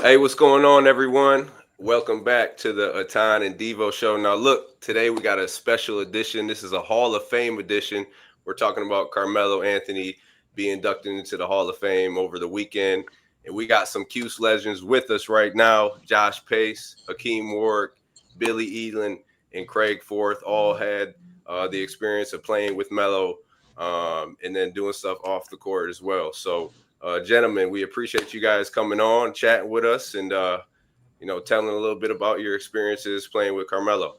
Hey, what's going on, everyone? Welcome back to the Etan and Devo Show. Now, look, today we got a special edition. This is a Hall of Fame edition. We're talking about Carmelo Anthony being inducted into the Hall of Fame over the weekend. And we got some Cuse legends with us right now. Josh Pace, Hakim Warrick, Billy Edelin, and Craig Forth all had the experience of playing with Melo and then doing stuff off the court as well. So, gentlemen, we appreciate you guys coming on, chatting with us, and telling a little bit about your experiences playing with Carmelo.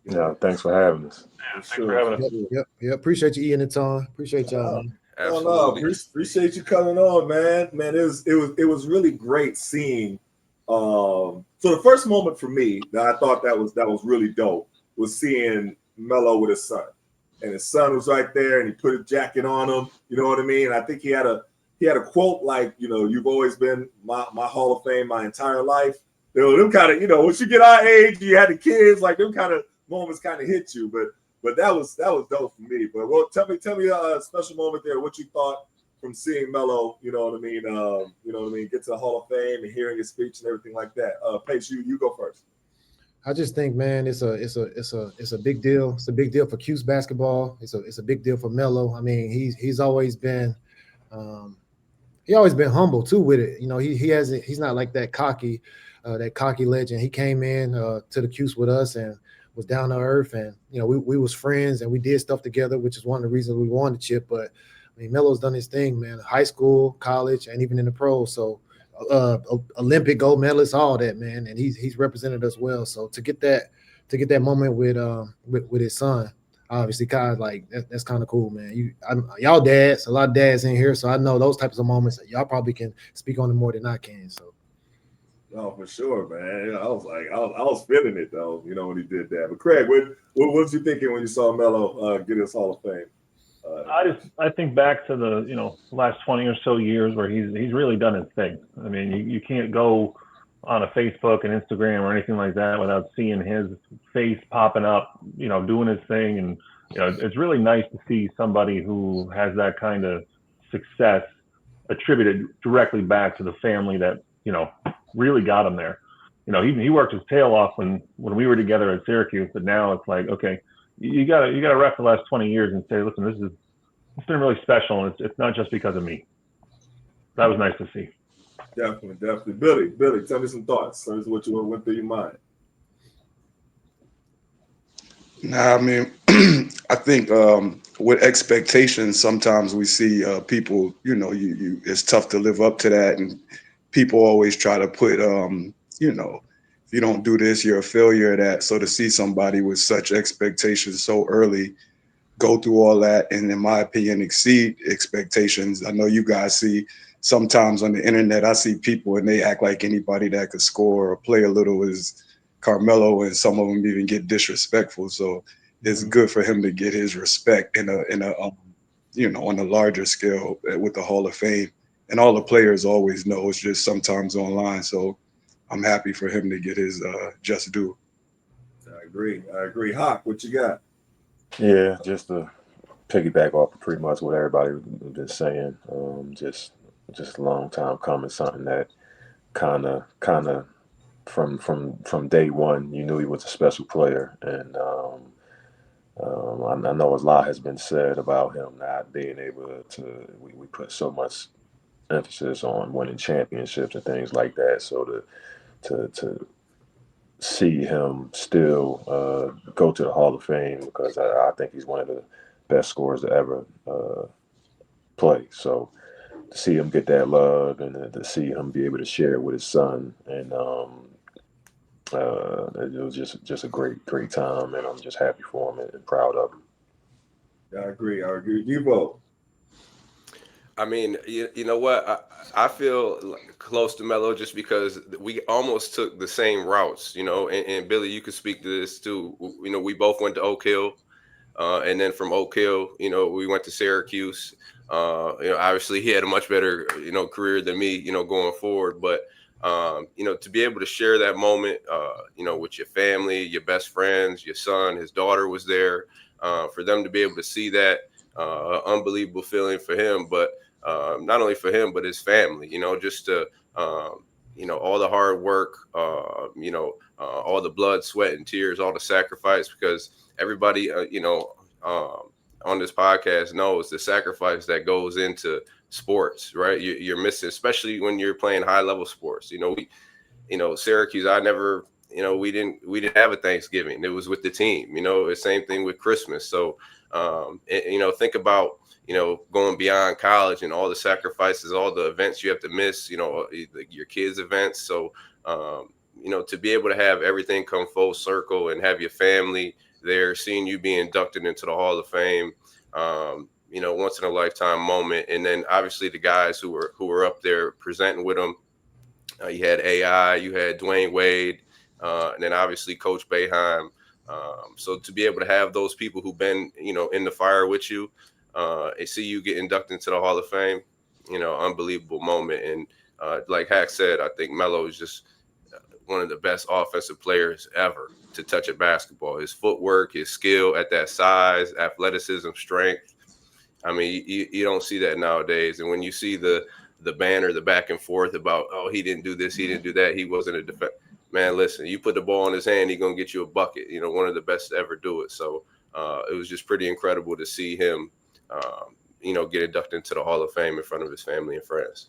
Yeah, thanks for having us. Thanks for having us. Yep. Appreciate you, Ian and Tom. Appreciate y'all. Absolutely. Appreciate you coming on, man. Man, it was really great seeing. So the first moment for me that I thought that was really dope was seeing Melo with his son, and his son was right there, and he put a jacket on him. You know what I mean? I think he had a quote like, you've always been my Hall of Fame my entire life. Them kind of, once you get our age, you had the kids, like them kind of moments kind of hit you. But that was dope for me. But well, tell me a special moment there. What you thought from seeing Melo? You know what I mean? Get to the Hall of Fame and hearing his speech and everything like that. Pace, you go first. I just think, man, it's a big deal. It's a big deal for Cuse basketball. It's a big deal for Melo. I mean, he's always been humble too with it. He's not like that cocky legend. He came in to the Cuse with us and was down to earth, and we was friends and we did stuff together, which is one of the reasons we won the chip. But I mean, Melo's done his thing, man. High school, college, and even in the pros. So Olympic gold medalist, all that, man. And he's represented us well. So to get that moment with his son, obviously, kind of like that's kind of cool, man. Y'all dads, a lot of dads in here, so I know those types of moments. Y'all probably can speak on it more than I can. So. Oh, for sure, man. I was feeling it though, when he did that. But Craig, what was you thinking when you saw Melo get his Hall of Fame? I think back to the last 20 or so years where he's really done his thing. I mean, you can't go on a Facebook and Instagram or anything like that without seeing his face popping up, doing his thing. And it's really nice to see somebody who has that kind of success attributed directly back to the family that really got him there. He worked his tail off when we were together at Syracuse, but now it's like, okay, you gotta ref the last 20 years and say, listen, it's been really special, and it's not just because of me. That was nice to see. Definitely. Billy, tell me some thoughts. Tell me what you went through your mind. Nah, I mean, I think with expectations, sometimes we see people, it's tough to live up to that, and people always try to put, if you don't do this, you're a failure at that. So to see somebody with such expectations so early go through all that, and in my opinion, exceed expectations. I know you guys see sometimes on the internet, I see people and they act like anybody that could score or play a little is Carmelo, and some of them even get disrespectful. So it's good for him to get his respect on a larger scale with the Hall of Fame. And all the players always know, it's just sometimes online. So I'm happy for him to get his just due. I agree. Hawk, what you got? Yeah, just to piggyback off of pretty much what everybody was just saying. Just a long time coming, something that kind of from day one, you knew he was a special player. And I know a lot has been said about him not being able to, we put so much emphasis on winning championships and things like that. So to see him still go to the Hall of Fame, because I think he's one of the best scorers to ever play. So to see him get that love and to see him be able to share it with his son, and it was just a great time, and I'm just happy for him and proud of him. I agree. Devo. I mean, you know what? I feel close to Melo just because we almost took the same routes, and Billy, you could speak to this too. We both went to Oak Hill, and then from Oak Hill, we went to Syracuse. Obviously he had a much better, career than me, going forward. But, to be able to share that moment, with your family, your best friends, your son, his daughter was there, for them to be able to see that, unbelievable feeling for him. But not only for him but his family. Just to all the hard work, all the blood, sweat, and tears, all the sacrifice, because everybody, on this podcast knows the sacrifice that goes into sports, right? You're missing, especially when you're playing high level sports. Syracuse, I never, we didn't have a Thanksgiving. It was with the team, the same thing with Christmas. So, think about, going beyond college and all the sacrifices, all the events you have to miss, your kids' events. So, to be able to have everything come full circle and have your family there, seeing you be inducted into the Hall of Fame, once in a lifetime moment. And then obviously the guys who were up there presenting with them, you had AI, you had Dwayne Wade, and then obviously Coach Boeheim. So to be able to have those people who've been, in the fire with you, and see you get inducted into the Hall of Fame, unbelievable moment. And like Hack said, I think Melo is just one of the best offensive players ever to touch a basketball. His footwork, his skill at that size, athleticism, strength. I mean, you don't see that nowadays. And when you see the banner, the back and forth about, oh, he didn't do this, he didn't do that, he wasn't a defense. Man, listen, you put the ball in his hand, he's going to get you a bucket. One of the best to ever do it. So it was just pretty incredible to see him, get inducted into the Hall of Fame in front of his family and friends.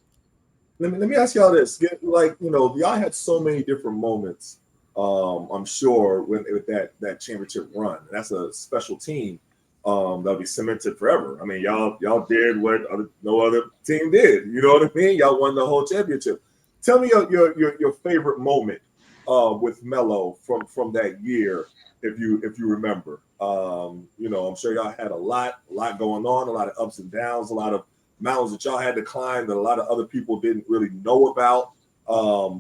Let me ask y'all this. Y'all had so many different moments, I'm sure, with that championship run. That's a special team that'll be cemented forever. I mean, y'all did what no other team did. You know what I mean? Y'all won the whole championship. Tell me your favorite moment with Melo from that year, if you remember. I'm sure y'all had a lot going on, a lot of ups and downs, a lot of mountains that y'all had to climb that a lot of other people didn't really know about,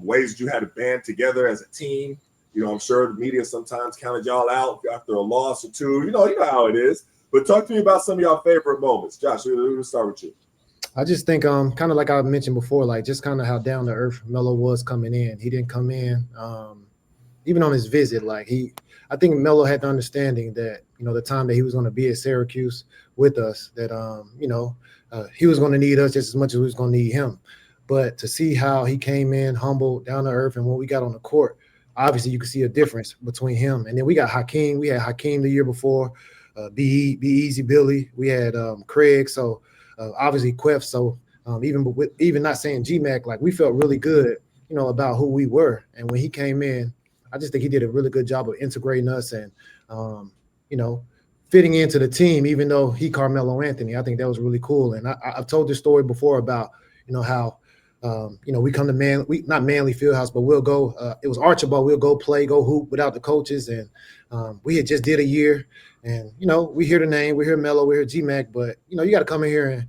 ways that you had to band together as a team. I'm sure the media sometimes counted y'all out after a loss or two. You know how it is. But talk to me about some of y'all favorite moments. Josh, we'll start with you. I just think kind of like I mentioned before, like just kind of how down to earth Melo was coming in. He didn't come in even on his visit. I think Melo had the understanding that the time that he was going to be at Syracuse with us, that he was going to need us just as much as we was going to need him. But to see how he came in humble, down to earth, and when we got on the court, obviously you could see a difference between him. And then we got Hakim. We had Hakim the year before, Be Easy Billy. We had Craig. So obviously Quef. So even not saying G-Mac, like we felt really good, about who we were. And when he came in, I just think he did a really good job of integrating us and, fitting into the team, even though he Carmelo Anthony. I think that was really cool. And I've told this story before about, how, we come to not Manly Fieldhouse, but we'll go, it was Archibald, we'll go play, go hoop without the coaches. And we had just did a year and, we hear the name, we hear Melo, we hear G-Mac, but, you got to come in here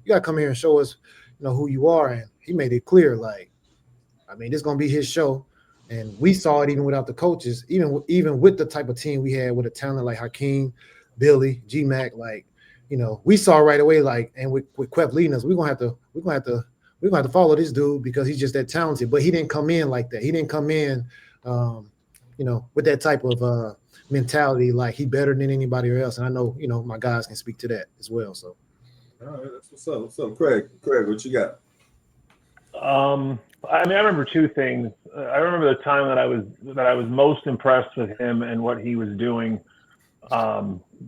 and show us, who you are. And he made it clear, this is going to be his show. And we saw it even without the coaches, even with the type of team we had with a talent like Hakim, Billy, G-Mac, we saw right away, and with Quep leading us, we're gonna have to follow this dude because he's just that talented. But he didn't come in like that. He didn't come in, with that type of mentality, like he better than anybody else. And I know, my guys can speak to that as well. So, all right, that's what's up. What's up, Craig? Craig, what you got? I remember two things. I remember the time that I was most impressed with him and what he was doing.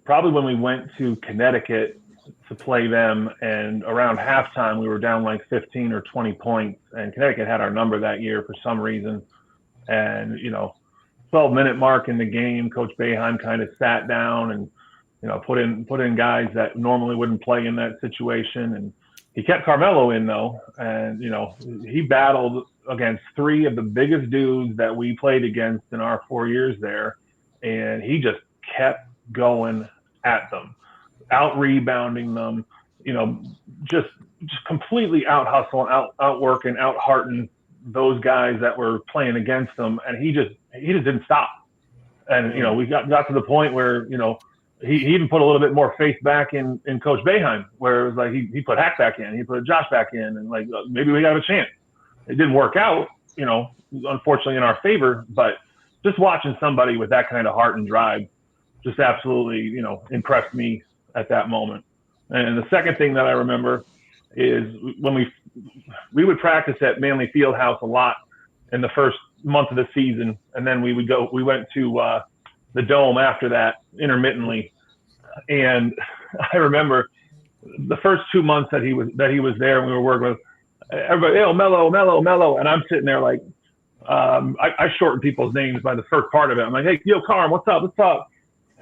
Probably when we went to Connecticut to play them, and around halftime we were down like 15 or 20 points, and Connecticut had our number that year for some reason. And 12-minute mark in the game, Coach Boeheim kind of sat down and put in guys that normally wouldn't play in that situation, and he kept Carmelo in though, and he battled against three of the biggest dudes that we played against in our 4 years there, and he just kept going at them, out rebounding them, just completely out hustling, out working, out hearting those guys that were playing against them, and he just didn't stop. And we got to the point where he even put a little bit more faith back in Coach Boeheim, where it was like he put Hack back in, he put Josh back in, and maybe we got a chance. It didn't work out, unfortunately in our favor, but just watching somebody with that kind of heart and drive just absolutely, impressed me at that moment. And the second thing that I remember is when we would practice at Manley Fieldhouse a lot in the first month of the season, and then we went to the Dome after that intermittently. And I remember the first 2 months that he was there, and we were working with everybody, oh, Melo, and I'm sitting there like, I shorten people's names by the first part of it. I'm like, hey, yo, Carm, what's up?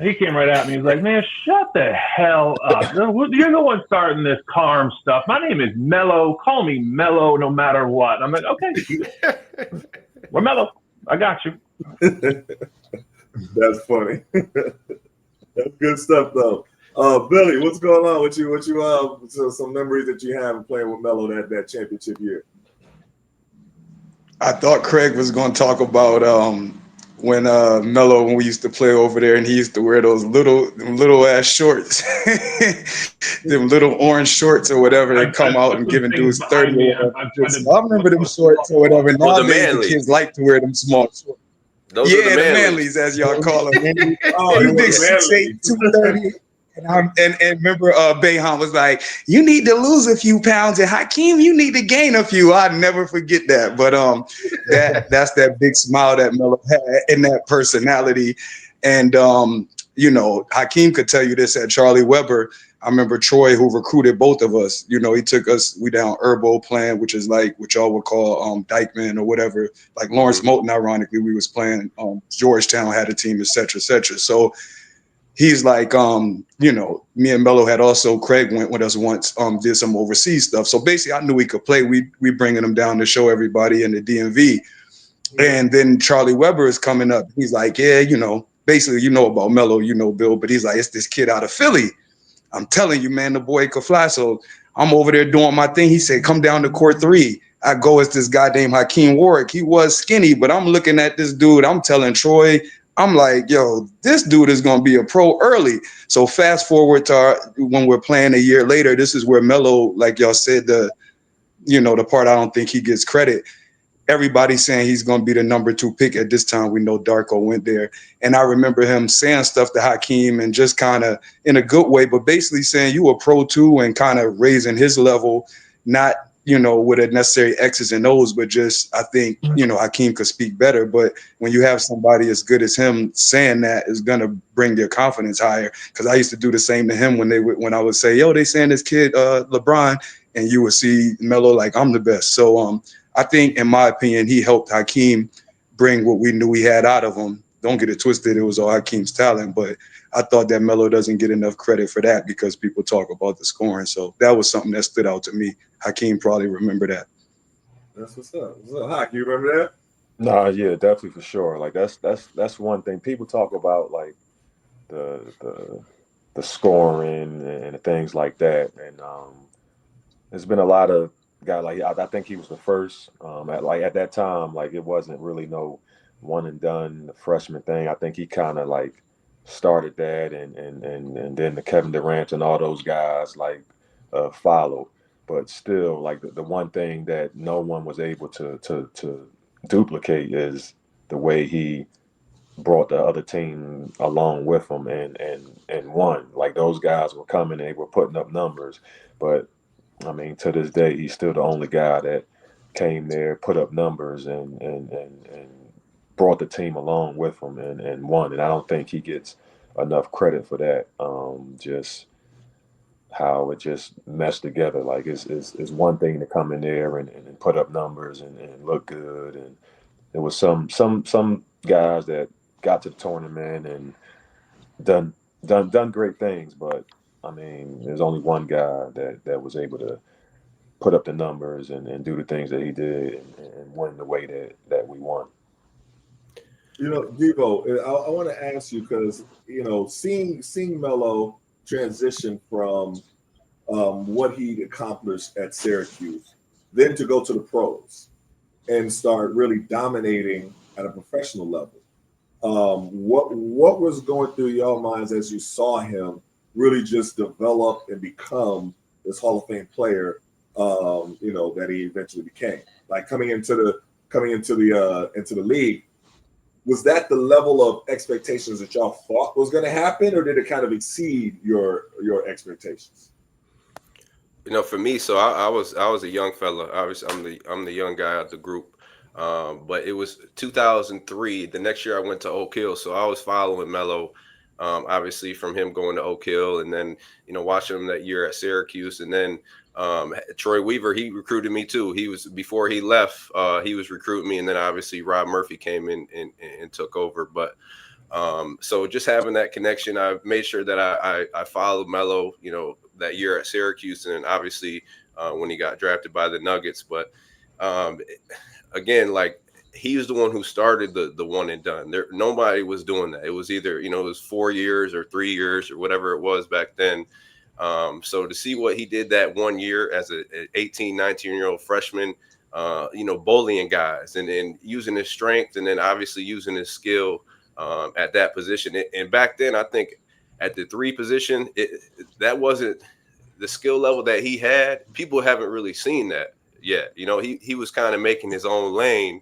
He came right at me. He's like, man, shut the hell up. You're the one starting this Carm stuff. My name is Melo. Call me Melo no matter what. I'm like, okay. We're Melo. I got you. That's funny. That's good stuff, though. Billy, what's going on with you? So some memories that you have of playing with Melo that championship year? I thought Craig was going to talk about when Melo, when we used to play over there, and he used to wear those little ass shorts, them little orange shorts or whatever. They come out and giving dudes 30 or whatever. I remember them shorts or whatever. Nowadays the kids like to wear them small shorts. Those are the Manleys, as y'all call them. Oh, you big 6'8", 230. And remember, Boeheim was like, "You need to lose a few pounds, and Hakim, you need to gain a few." I'd never forget that. But that's that big smile that Melo had and that personality. And you know, Hakim could tell you this at Charlie Weber. I remember Troy, who recruited both of us. You know, he took us. We down Herbo playing, which is like what y'all would call Dykeman or whatever. Like Lawrence Moulton, ironically, we was playing. Georgetown had a team, et cetera, et cetera. So he's like, you know, me and Melo had also, Craig went with us once, did some overseas stuff. So basically, I knew he could play. We bringing him down to show everybody in the DMV. And then Charlie Weber is coming up. He's like, yeah, you know, basically, you know about Melo, you know, Bill, but he's like, it's this kid out of Philly. I'm telling you, man, the boy could fly. So I'm over there doing my thing. He said, come down to court 3. I go as this guy named Hakim Warrick. He was skinny, but I'm looking at this dude. I'm telling Troy, I'm like, yo, this dude is going to be a pro early. So fast forward to when we're playing a year later, this is where Melo, like y'all said, the part I don't think he gets credit. Everybody's saying he's going to be the number 2 pick at this time. We know Darko went there. And I remember him saying stuff to Hakim and just kind of in a good way, but basically saying you a pro too and kind of raising his level, not, you know, with a necessary X's and O's, but just, I think, you know, Hakim could speak better. But when you have somebody as good as him saying that, is going to bring your confidence higher. Because I used to do the same to him when I would say, yo, they saying this kid, LeBron, and you would see Melo like, I'm the best. So I think, in my opinion, he helped Hakim bring what we knew he had out of him. Don't get it twisted. It was all Hakim's talent, but I thought that Melo doesn't get enough credit for that because people talk about the scoring. So that was something that stood out to me. Hakim probably remember that. That's what's up. What's up, Hak? You remember that? Nah, yeah, definitely for sure. Like that's one thing people talk about, like the scoring and things like that. And there's been a lot of guys like I think he was the first. At that time, like it wasn't really no one and done freshman thing. I think he kind of like started that, and then the Kevin Durant and all those guys like followed. But still, like the one thing that no one was able to duplicate is the way he brought the other team along with him and won. Like those guys were coming and they were putting up numbers, but I mean, to this day, he's still the only guy that came there, put up numbers, and brought the team along with him and won. And I don't think he gets enough credit for that. Just how it just meshed together. Like it's one thing to come in there and put up numbers and look good. And there was some guys that got to the tournament and done great things, but I mean, there's only one guy that was able to put up the numbers and do the things that he did and win the way that we won. You know, Devo, I want to ask you because, you know, seeing Melo transition from what he accomplished at Syracuse, then to go to the pros and start really dominating at a professional level. What was going through your minds as you saw him really just develop and become this Hall of Fame player, you know, that he eventually became? Like coming into the league, was that the level of expectations that y'all thought was going to happen, or did it kind of exceed your expectations? For me, so I was a young fella. Obviously, I'm the young guy of the group. But it was 2003. The next year I went to Oak Hill, so I was following Melo, obviously from him going to Oak Hill, and then watching him that year at Syracuse, and then Troy Weaver, he recruited me too. He was before he left, he was recruiting me, and then obviously Rob Murphy came in and took over. But so just having that connection, I made sure that I followed Melo, that year at Syracuse, and then obviously when he got drafted by the Nuggets. But again, like he was the one who started the one and done. Nobody was doing that. It was either it was 4 years or 3 years or whatever it was back then. So to see what he did that 1 year as an 18, 19-year-old freshman, bullying guys and using his strength, and then obviously using his skill at that position. And back then, I think at the 3 position, that wasn't the skill level that he had. People haven't really seen that yet. He was kind of making his own lane.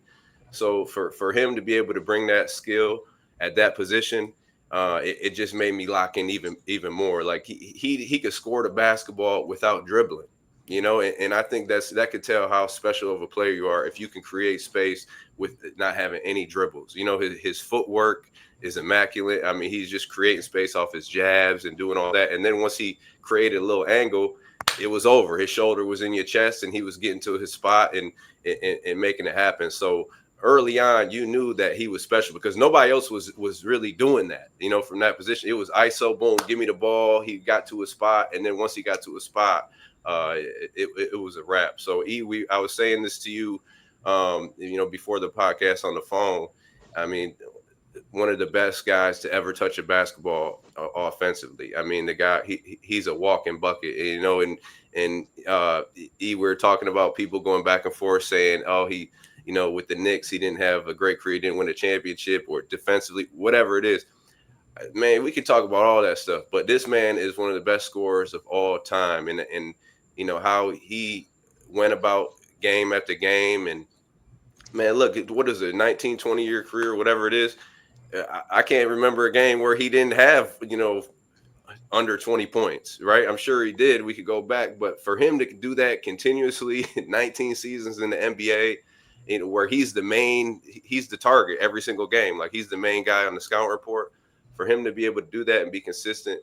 So for him to be able to bring that skill at that position, it just made me lock in even more. Like he could score the basketball without dribbling. And I think that could tell how special of a player you are if you can create space with not having any dribbles. His footwork is immaculate. I mean, he's just creating space off his jabs and doing all that. And then once he created a little angle, it was over. His shoulder was in your chest, and he was getting to his spot and making it happen. So early on, you knew that he was special because nobody else was really doing that. From that position, it was ISO, boom, give me the ball. He got to a spot, and then once he got to a spot, it was a wrap. So I was saying this to you, before the podcast on the phone. I mean, one of the best guys to ever touch a basketball offensively. I mean, the guy, he's a walking bucket, and we were talking about people going back and forth saying, oh, he, with the Knicks, he didn't have a great career, didn't win a championship, or defensively, whatever it is. Man, we can talk about all that stuff, but this man is one of the best scorers of all time. And how he went about game after game. And man, look, what is it, 19, 20-year career, whatever it is. I can't remember a game where he didn't have, under 20 points, right? I'm sure he did. We could go back, but for him to do that continuously, 19 seasons in the NBA, where he's the target every single game. Like he's the main guy on the scout report. For him to be able to do that and be consistent,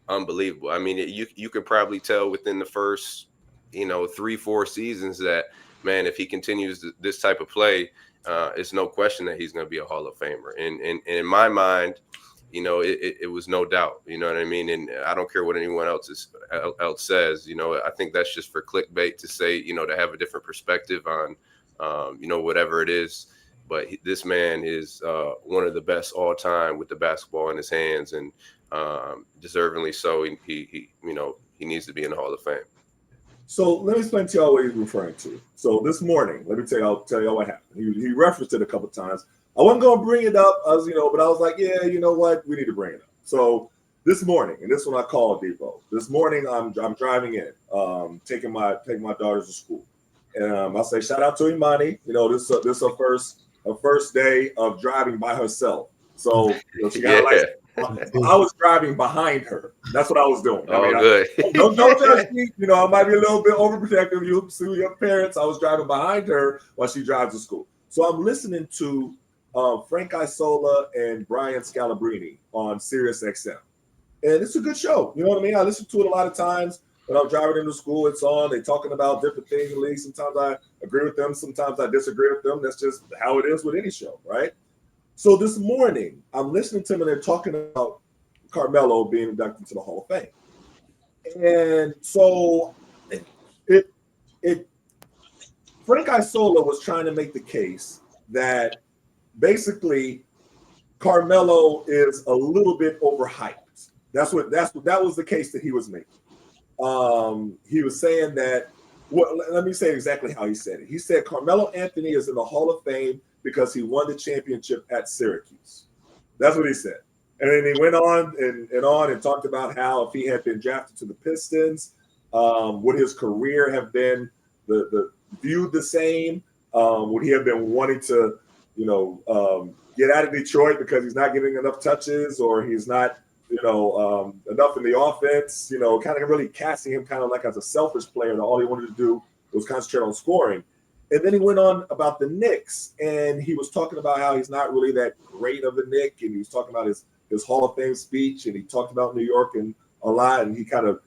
unbelievable. I mean, you could probably tell within the first, 3-4 seasons that, man, if he continues this type of play, it's no question that he's going to be a Hall of Famer. And in my mind, it was no doubt. You know what I mean? And I don't care what anyone else says. I think that's just for clickbait to say, to have a different perspective on, whatever it is. But this man is one of the best all time with the basketball in his hands, and deservingly so. He needs to be in the Hall of Fame. So let me explain to y'all what he's referring to. So this morning, let me tell y'all what happened. He referenced it a couple of times. I wasn't going to bring it up, but I was like, yeah, you know what? We need to bring it up. So this morning, and this one I called Devo. This morning, I'm driving in, taking my daughters to school, and I'll say shout out to Imani. This is her first day of driving by herself. So she got I was driving behind her. That's what I was doing. Good. Don't judge me. I might be a little bit overprotective. You see your parents. I was driving behind her while she drives to school. So I'm listening to Frank Isola and Brian Scalabrine on Sirius XM. And it's a good show. You know what I mean? I listen to it a lot of times when I'm driving into school. It's on. They're talking about different things in the league. Sometimes I agree with them. Sometimes I disagree with them. That's just how it is with any show, right? So this morning, I'm listening to them, and they're talking about Carmelo being inducted to the Hall of Fame. And so Frank Isola was trying to make the case that basically Carmelo is a little bit overhyped. That was the case that he was making. He was saying that, let me say exactly how he said it. He said Carmelo Anthony is in the Hall of Fame because he won the championship at Syracuse. That's what he said. And then he went on and talked about how if he had been drafted to the Pistons, would his career have been viewed the same? Would he have been wanting to, get out of Detroit because he's not getting enough touches, or he's not enough in the offense, kind of really casting him kind of like as a selfish player that all he wanted to do was concentrate on scoring. And then he went on about the Knicks, and he was talking about how he's not really that great of a Knick, and he was talking about his Hall of Fame speech, and he talked about New York and a lot, and he kind of,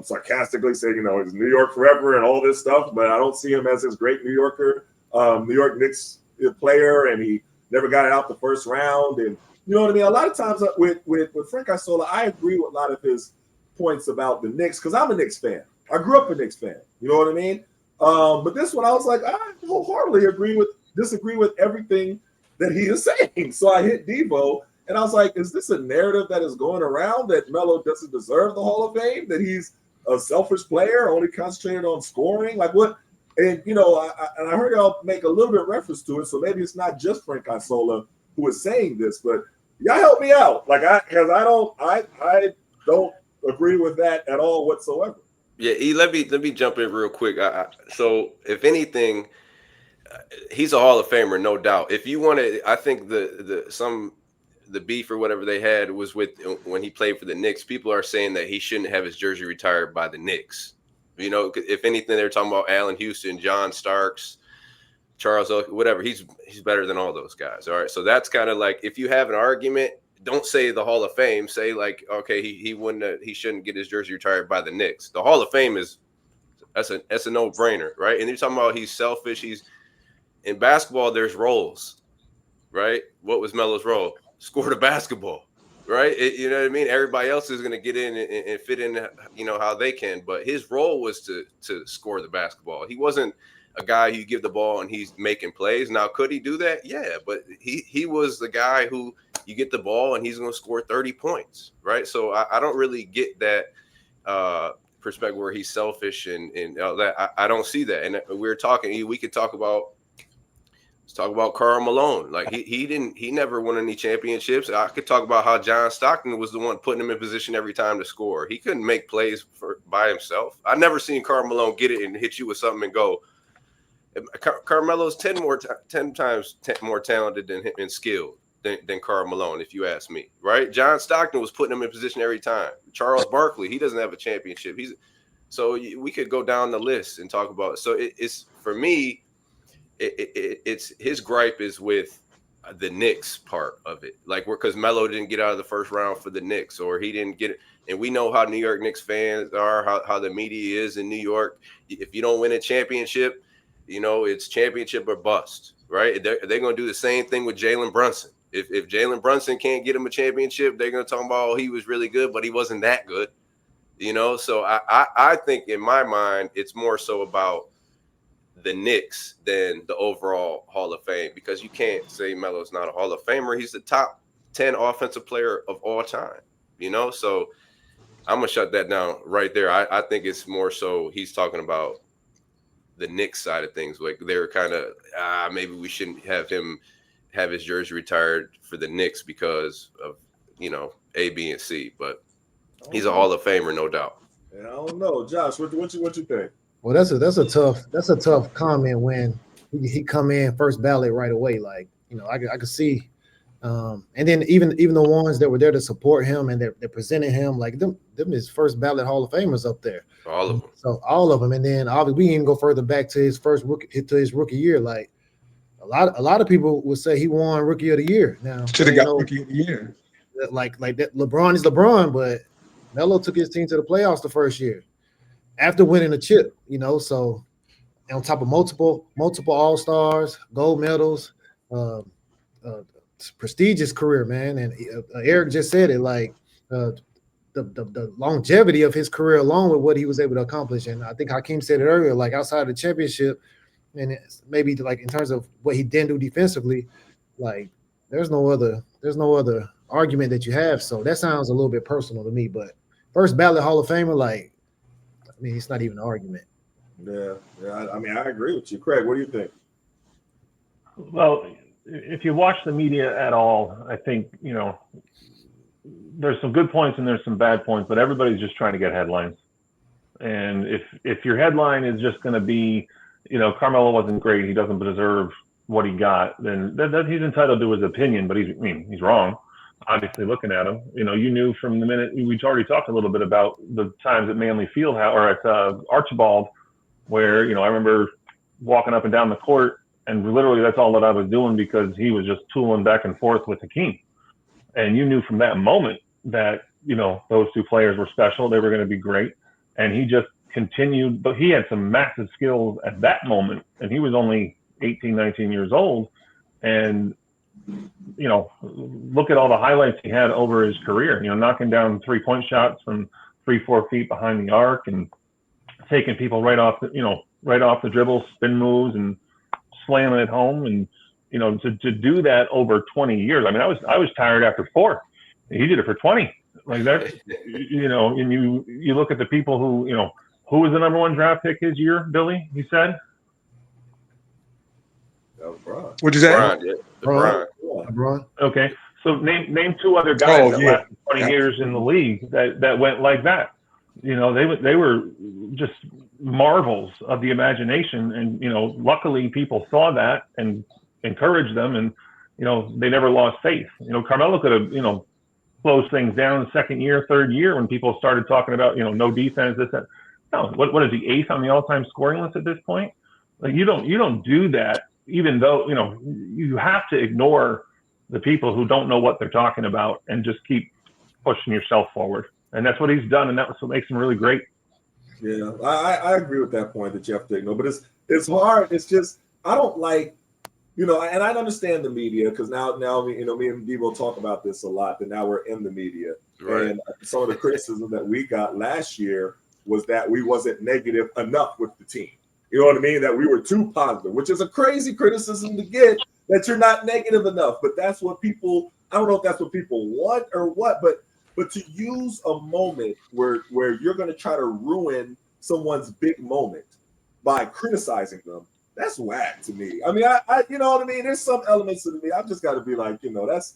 sarcastically said, he's New York forever and all this stuff, but I don't see him as this great New Yorker, New York Knicks player, and he never got it out the first round. And you know what I mean? A lot of times with Frank Isola, I agree with a lot of his points about the Knicks because I'm a Knicks fan. I grew up a Knicks fan. You know what I mean? But this one, I was like, I wholeheartedly disagree with everything that he is saying. So I hit Devo, and I was like, is this a narrative that is going around that Melo doesn't deserve the Hall of Fame, that he's a selfish player, only concentrated on scoring? Like what? And, I heard y'all make a little bit reference to it, so maybe it's not just Frank Isola who is saying this, but y'all help me out. Because I don't agree with that at all whatsoever. Yeah, let me jump in real quick. So if anything, he's a Hall of Famer, no doubt. If you want to, I think the beef or whatever they had was with when he played for the Knicks. People are saying that he shouldn't have his jersey retired by the Knicks. If anything, they're talking about Allen Houston, John Starks, Charles Oakley, whatever. He's better than all those guys. All right, so that's kind of like if you have an argument. Don't say the Hall of Fame. Say like, okay, he shouldn't get his jersey retired by the Knicks. The Hall of Fame that's a no-brainer, right? And you're talking about he's selfish. He's in basketball. There's roles, right? What was Melo's role? Score the basketball, right? You know what I mean? Everybody else is going to get in and fit in, how they can. But his role was to score the basketball. He wasn't a guy who you give the ball and he's making plays. Now, could he do that? Yeah, but he was the guy who you get the ball and he's going to score 30 points, right? So I don't really get that perspective where he's selfish and all that. I don't see that. And we could talk about Karl Malone. Like he never won any championships. I could talk about how John Stockton was the one putting him in position every time to score. He couldn't make plays by himself. I never seen Karl Malone get it and hit you with something and go. Carmelo's 10 times more talented and skilled than Karl Malone, if you ask me, right? John Stockton was putting him in position every time. Charles Barkley, he doesn't have a championship. So we could go down the list and talk about it. So it's for me, it's his gripe is with the Knicks part of it, like because Melo didn't get out of the first round for the Knicks, or he didn't get it. And we know how New York Knicks fans are, how the media is in New York. If you don't win a championship, it's championship or bust, right? They're going to do the same thing with Jalen Brunson. If Jalen Brunson can't get him a championship, they're going to talk about, oh, he was really good, but he wasn't that good, So I think in my mind, it's more so about the Knicks than the overall Hall of Fame, because you can't say Melo's not a Hall of Famer. He's the top 10 offensive player of all time, So I'm going to shut that down right there. I think it's more so he's talking about the Knicks side of things. Like they're kind of maybe we shouldn't have him have his jersey retired for the Knicks because of A, B, and C. But he's a Hall of Famer, no doubt. Yeah, I don't know, Josh. What you think? Well, that's a tough comment when he come in first ballot right away. Like I could see, and then even the ones that were there to support him and they're presenting him like them is first ballot Hall of Famers up there. All of them. So all of them, and then obviously we even go further back to his rookie year. Like a lot of people would say he won Rookie of the Year. Now should have got Rookie of the Year. Like that, LeBron is LeBron, but Melo took his team to the playoffs the first year after winning a chip. So on top of multiple All-Stars, gold medals, prestigious career, man. And Eric just said it, like the longevity of his career along with what he was able to accomplish. And I think Hakim said it earlier, like outside of the championship, and maybe like in terms of what he didn't do defensively, like there's no other argument that you have. So that sounds a little bit personal to me. But first ballot Hall of Famer, like, I mean, it's not even an argument. Yeah. I mean, I agree with you, Craig. What do you think? Well, if you watch the media at all, I think there's some good points and there's some bad points, but everybody's just trying to get headlines. And if your headline is just going to be, Carmelo wasn't great, he doesn't deserve what he got, then he's entitled to his opinion, but he's wrong. obviously looking at him. You know, you knew from the minute we already talked a little bit about the times at Manley Fieldhouse or at Archibald, where I remember walking up and down the court, and literally that's all that I was doing because he was just tooling back and forth with Hakim, and you knew from that moment that those two players were special. They were going to be great, and he just continued. But he had some massive skills at that moment, and he was only 18, 19 years old, and look at all the highlights he had over his career, knocking down 3-point shots from 3-4 feet behind the arc and taking people right off the dribble, spin moves and slamming it home. And, to do that over 20 years, I mean, I was tired after 4. He did it for 20. Like that, and you look at the people who was the number 1 draft pick his year, Billy, he said? What'd you say? LeBron. Okay, so name 2 other guys that lasted 20 years in the league that went like that. They were just marvels of the imagination, and luckily people saw that and encouraged them, and they never lost faith. Carmelo could have closed things down the 2nd year, 3rd year when people started talking about no defense, this, that. No, what is he, 8th on the all-time scoring list at this point? Like you don't do that. Even though, you have to ignore the people who don't know what they're talking about and just keep pushing yourself forward. And that's what he's done, and that's what makes him really great. Yeah, I agree with that point that you have to ignore. But it's hard. It's just I don't like, and I understand the media because now me and Devo talk about this a lot. That now we're in the media, right. And some of the criticism that we got last year was that we wasn't negative enough with the team. You know what I mean? That we were too positive, which is a crazy criticism to get, that you're not negative enough. But that's what people, I don't know if that's what people want or what, but to use a moment where you're going to try to ruin someone's big moment by criticizing them, that's whack to me. I mean, I you know what I mean? There's some elements of me. I've just got to be like, that's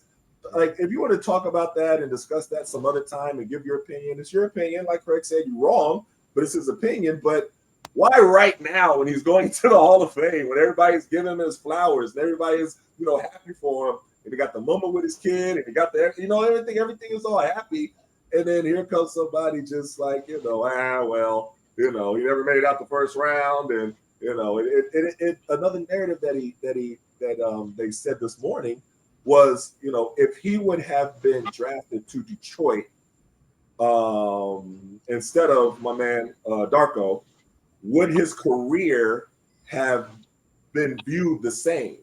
like, if you want to talk about that and discuss that some other time and give your opinion, it's your opinion. Like Craig said, you're wrong, but it's his opinion. But why right now when he's going to the Hall of Fame, when everybody's giving him his flowers and everybody is, happy for him, and he got the moment with his kid and he got the, everything is all happy. And then here comes somebody just like, he never made it out the first round. And, another narrative that they said this morning was, if he would have been drafted to Detroit instead of my man Darko, would his career have been viewed the same?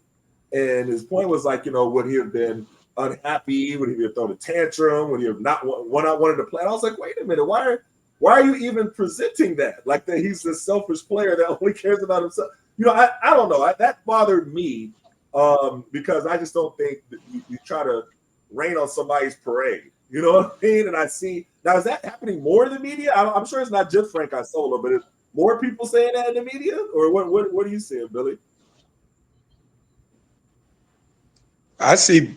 And his point was like, would he have been unhappy? Would he have thrown a tantrum? Would he have not wanted to play? And I was like, wait a minute, why are you even presenting that? Like that he's this selfish player that only cares about himself. I don't know. That bothered me because I just don't think that you try to rain on somebody's parade. You know what I mean? And I see now, is that happening more in the media? I'm sure it's not just Frank Isola, but it's more people saying that in the media, or what are you saying, Billy? I see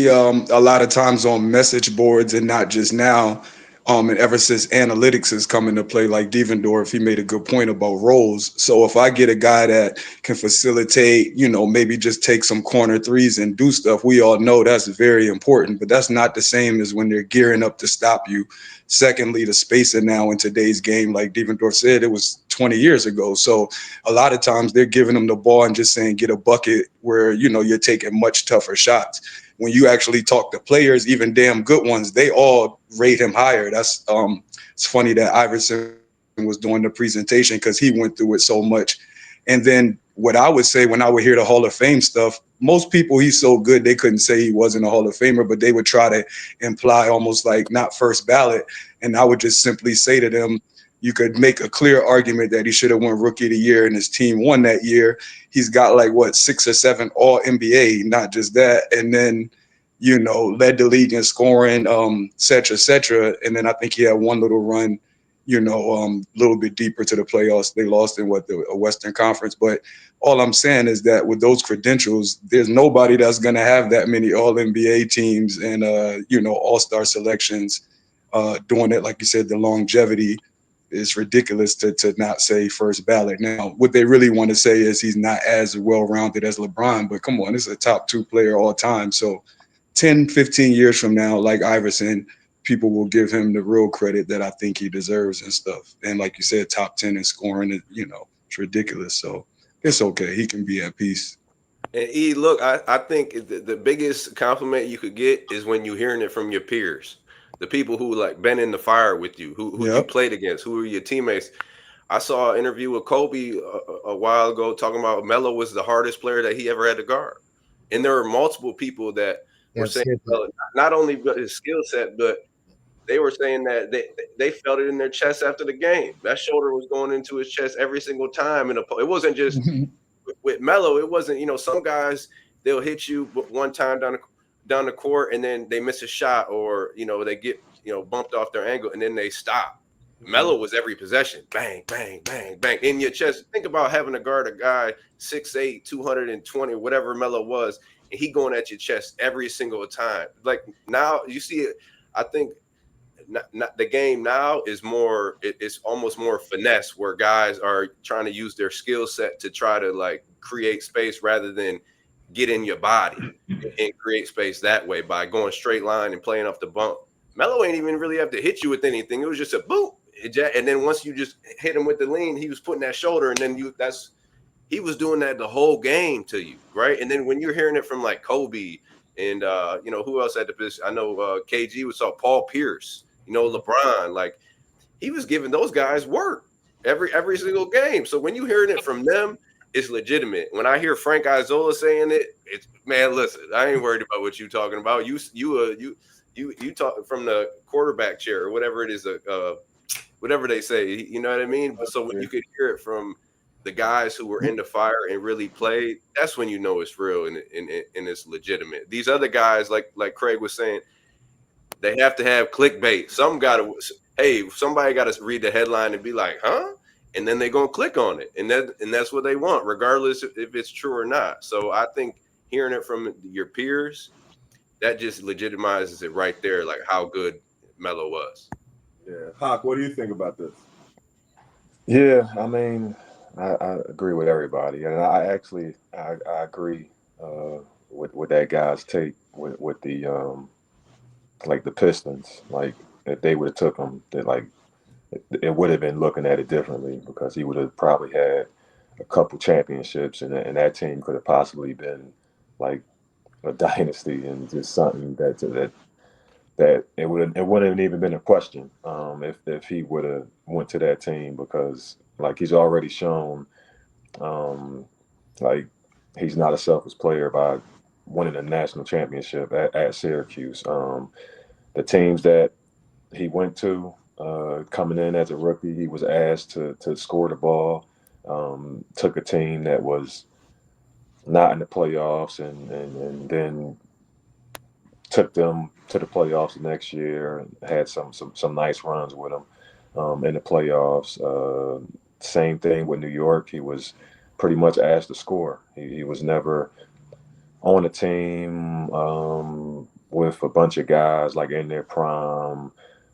a lot of times on message boards, and not just now, and ever since analytics has come into play, like Devendorf, he made a good point about roles. So if I get a guy that can facilitate, maybe just take some corner threes and do stuff, we all know that's very important, but that's not the same as when they're gearing up to stop you. Secondly, the spacing now in today's game, like Devendorf said, it was 20 years ago. So a lot of times they're giving them the ball and just saying, get a bucket where, you're taking much tougher shots. When you actually talk to players, even damn good ones, they all rate him higher. That's it's funny that Iverson was doing the presentation because he went through it so much. And then what I would say when I would hear the Hall of Fame stuff, most people, he's so good they couldn't say he wasn't a Hall of Famer, but they would try to imply almost like not first ballot. And I would just simply say to them, you could make a clear argument that he should have won Rookie of the Year and his team won that year. He's got 6 or 7 all NBA, not just that. And then, led the league in scoring, et cetera. And then I think he had one little run, a little bit deeper to the playoffs. They lost in the Western Conference. But all I'm saying is that with those credentials, there's nobody that's going to have that many all NBA teams and, all-star selections doing it. Like you said, the longevity is ridiculous to not say first ballot. Now, what they really want to say is he's not as well-rounded as LeBron, but come on, this is a top 2 player all time. So 10, 15 years from now, like Iverson, people will give him the real credit that I think he deserves and stuff. And like you said, top 10 in scoring, it's ridiculous. So it's okay. He can be at peace. And look, I think the biggest compliment you could get is when you're hearing it from your peers, the people who like been in the fire with you, who you played against, who are your teammates. I saw an interview with Kobe a while ago talking about Melo was the hardest player that he ever had to guard. And there were multiple people that were saying not only his skill set, but they were saying that they felt it in their chest after the game. That shoulder was going into his chest every single time. And it wasn't just with Melo. It wasn't, some guys, they'll hit you one time down the court and then they miss a shot, or, they get, bumped off their angle and then they stop. Melo was every possession, bang, bang, bang, bang, in your chest. Think about having to guard a guy 6'8", 220, whatever Melo was, and he going at your chest every single time. Like now, you see it. I think not the game now is more. It's almost more finesse, where guys are trying to use their skill set to try to like create space rather than get in your body and create space that way by going straight line and playing off the bump. Melo ain't even really have to hit you with anything. It was just a boom. And then once you just hit him with the lean, he was putting that shoulder, and then he was doing that the whole game to you, right? And then when you're hearing it from like Kobe and who else had the position? I know KG was Paul Pierce, LeBron, like he was giving those guys work every single game. So when you're hearing it from them, it's legitimate. When I hear Frank Isola saying it, it's man, listen, I ain't worried about what you talking about. You talk from the quarterback chair or whatever it is, whatever they say, you know what I mean? So when you could hear it from the guys who were in the fire and really played, that's when you know it's real and it's legitimate. These other guys, like Craig was saying, they have to have clickbait. Somebody got to read the headline and be like, huh? And then they're going to click on it. And that's what they want, regardless if it's true or not. So I think hearing it from your peers, that just legitimizes it right there, like how good Melo was. Yeah. Hawk, what do you think about this? Yeah, I mean, I agree with everybody. And I agree with that guy's take with the like the Pistons. Like if they would have took him, it would have been looking at it differently, because he would have probably had a couple championships, and that team could have possibly been like a dynasty, and just something that it wouldn't even been a question if he would have went to that team, because like he's already shown like he's not a selfish player by winning a national championship at Syracuse. The teams that he went to coming in as a rookie, he was asked to score the ball. Took a team that was not in the playoffs and then took them to the playoffs the next year and had some nice runs with them in the playoffs. Same thing with New York. He was pretty much asked to score. He was never on a team with a bunch of guys like in their prime,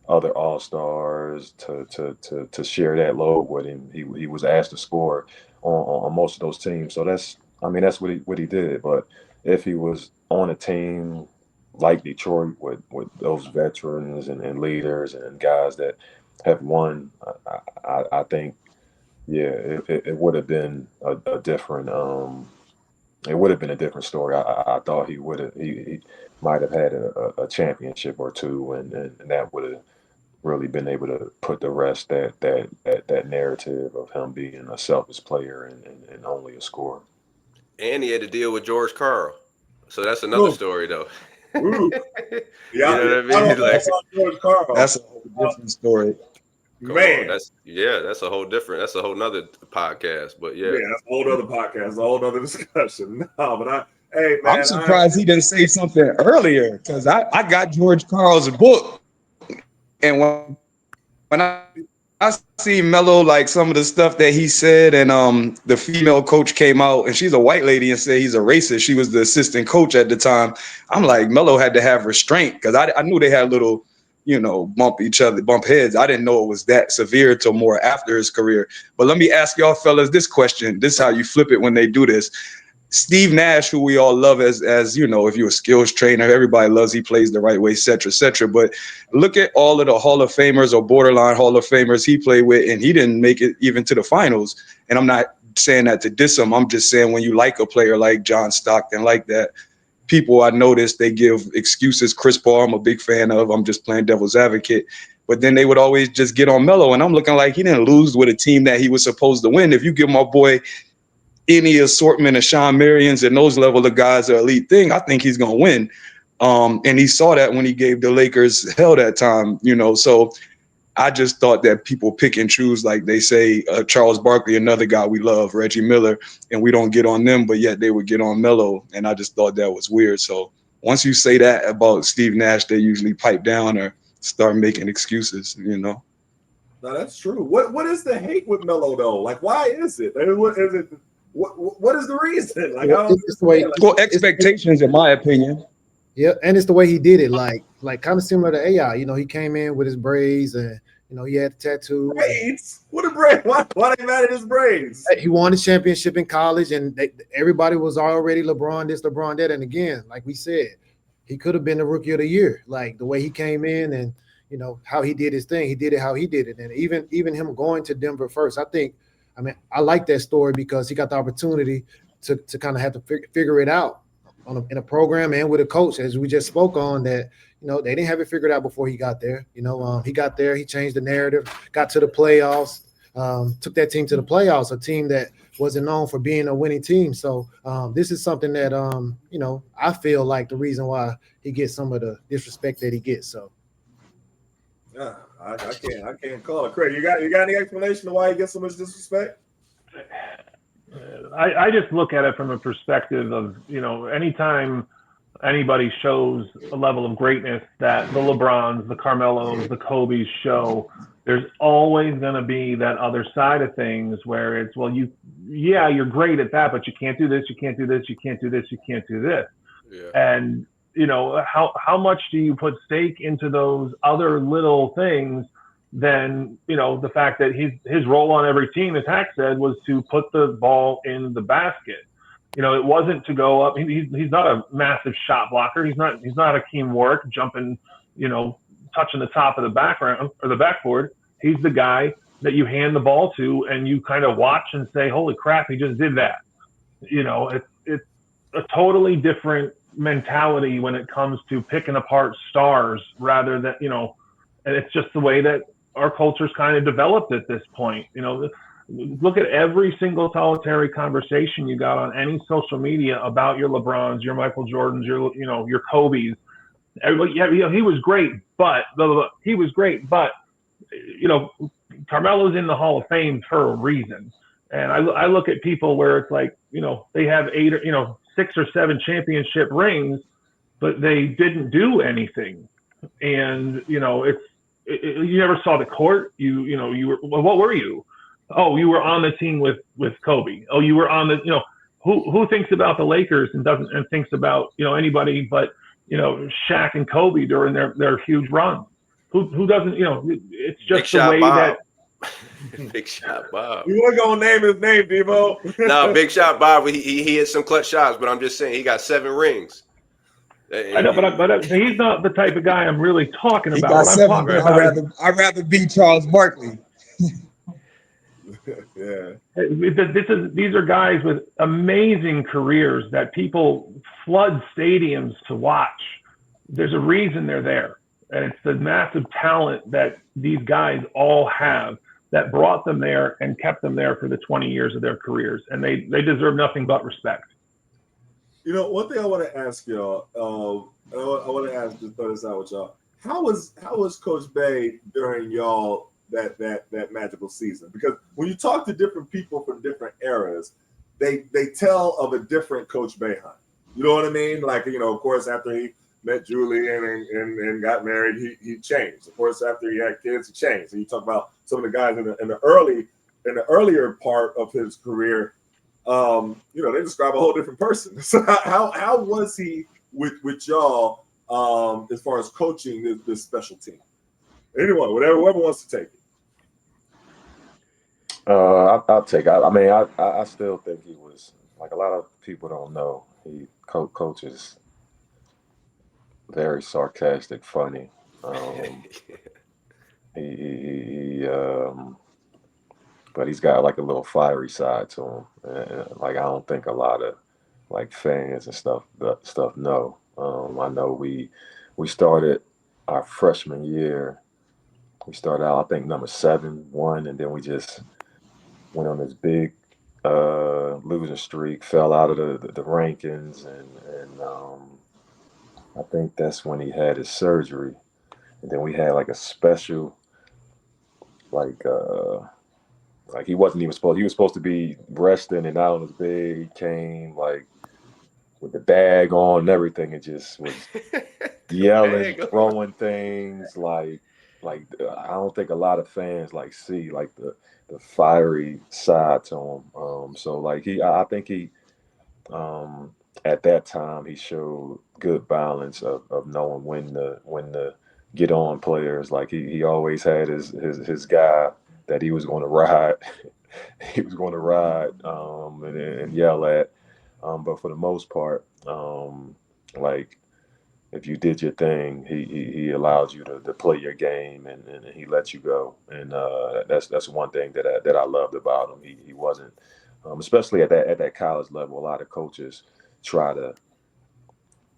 other all-stars to share that load with him. He was asked to score on most of those teams. So that's what he did. But if he was on a team like Detroit with those veterans and leaders and guys that have won, I think, yeah, it would have been a different it would have been a different story. I thought he might have had a championship or two, and that would have really been able to put to rest that narrative of him being a selfish player and only a scorer. And he had to deal with George Karl. So that's another story, though. You know what I mean? Like, George Karl. That's a whole different story. Man, that's a whole nother podcast. But yeah, that's a whole other podcast, a whole other discussion. No, but man, I'm surprised he didn't say something earlier, because I got George Karl's book, and when I see Melo, like some of the stuff that he said, and the female coach came out and she's a white lady and said he's a racist. She was the assistant coach at the time. I'm like, Melo had to have restraint, because I knew they had little, bump heads. I didn't know it was that severe till more after his career. But let me ask y'all fellas this question. This is how you flip it when they do this. Steve Nash, who we all love as you know, if you're a skills trainer, everybody loves, he plays the right way, et cetera, et cetera. But look at all of the Hall of Famers or borderline Hall of Famers he played with, and he didn't make it even to the finals. And I'm not saying that to diss him. I'm just saying when you like a player like John Stockton, like that, people I noticed, they give excuses. Chris Paul, I'm a big fan of. I'm just playing devil's advocate. But then they would always just get on Melo. And I'm looking like he didn't lose with a team that he was supposed to win. If you give my boy any assortment of Sean Marions and those level of guys are elite thing, I think he's going to win. And he saw that when he gave the Lakers hell that time, you know. So I just thought that people pick and choose, like they say, Charles Barkley, another guy we love, Reggie Miller, and we don't get on them, but yet they would get on Melo. And I just thought that was weird. So once you say that about Steve Nash, they usually pipe down or start making excuses, you know. No, that's true. What is the hate with Melo though? Like, why is it? What is it? What is the reason? Like, It's the way, well, expectations, in my opinion. yeah, and it's the way he did it, like kind of similar to AI. You know, he came in with his braids, and you know he had the tattoos. Braids? What a braid? Why they mad at his braids? He won the championship in college, and everybody was already LeBron this, LeBron that. And again, like we said, he could have been the rookie of the year. Like the way he came in, and you know how he did his thing. He did it how he did it, and even him going to Denver first. I mean, I like that story because he got the opportunity to kind of have to figure it out in a program and with a coach, as we just spoke on, that, you know, they didn't have it figured out before he got there. You know, he got there, he changed the narrative, got to the playoffs, took that team to the playoffs, a team that wasn't known for being a winning team. So this is something that, you know, I feel like the reason why he gets some of the disrespect that he gets. So. Yeah, I can't call it. Craig, you got any explanation of why he gets so much disrespect? I just look at it from a perspective of, you know, anytime anybody shows a level of greatness that the LeBrons, the Carmelos, the Kobes show, there's always going to be that other side of things where it's, well, you're great at that, but you can't do this, you can't do this, you can't do this, you can't do this. Yeah. And, you know, how much do you put stake into those other little things than, you know, the fact that his role on every team, as Hack said, was to put the ball in the basket. You know, it wasn't to go up. He's not a massive shot blocker. He's not Hakim Warrick jumping, you know, touching the top of the background or the backboard. He's the guy that you hand the ball to and you kind of watch and say, holy crap, he just did that. You know, it's a totally different mentality when it comes to picking apart stars rather than, you know, and it's just the way that our culture's kind of developed at this point. You know, look at every single solitary conversation you got on any social media about your LeBrons, your Michael Jordans, your Kobes. Everybody, yeah, he was great, but blah, blah, blah. He was great, but, you know, Carmelo's in the Hall of Fame for a reason. And I look at people where it's like, you know, they have 6 or 7 championship rings, but they didn't do anything. And, you know, you never saw the court. What were you? Oh, you were on the team with Kobe. Oh, you were on the, you know, who thinks about the Lakers and thinks about, you know, anybody but, you know, Shaq and Kobe during their huge run. Who doesn't, you know, it's just the way Bob. that. Big Shot Bob. You weren't gonna name his name, Devo. No, Big Shot Bob. He hit some clutch shots, but I'm just saying he got 7 rings. I know, but he's not the type of guy I'm really talking about. What I'm talking about, I'd rather be Charles Barkley. Yeah. These are guys with amazing careers that people flood stadiums to watch. There's a reason they're there, and it's the massive talent that these guys all have that brought them there and kept them there for the 20 years of their careers, and they deserve nothing but respect. You know, one thing I want to ask y'all, I want to ask, just throw this out with y'all. How was Coach Bay during y'all that magical season? Because when you talk to different people from different eras, they tell of a different Coach Boeheim. You know what I mean? Like, you know, of course, after he met Julie and got married, he changed. Of course, after he had kids, he changed. And you talk about some of the guys in the earlier part of his career. You know, they describe a whole different person. So how was he with y'all as far as coaching this special team? Anyone, whoever wants to take it. I'll take it. I mean, I still think he was like a lot of people don't know, Coach is very sarcastic, funny. He but he's got like a little fiery side to him. Like I don't think a lot of like fans and stuff know. I know we started our freshman year. We started out, I think, number 7-1, and then we just went on this big losing streak, fell out of the rankings, and I think that's when he had his surgery. And then we had like a special, like he wasn't even supposed. He was supposed to be resting and out on his bed. He came like with the bag on and everything, and just was yelling, throwing things. Like I don't think a lot of fans like see like the fiery side to him. So like I think he at that time he showed good balance of knowing when to get on players. Like he always had his guy that he was going to ride. He was going to ride and yell at. But for the most part, like if you did your thing, he allowed you to play your game and he let you go. And that's one thing that I loved about him. He wasn't, especially at that college level. A lot of coaches try to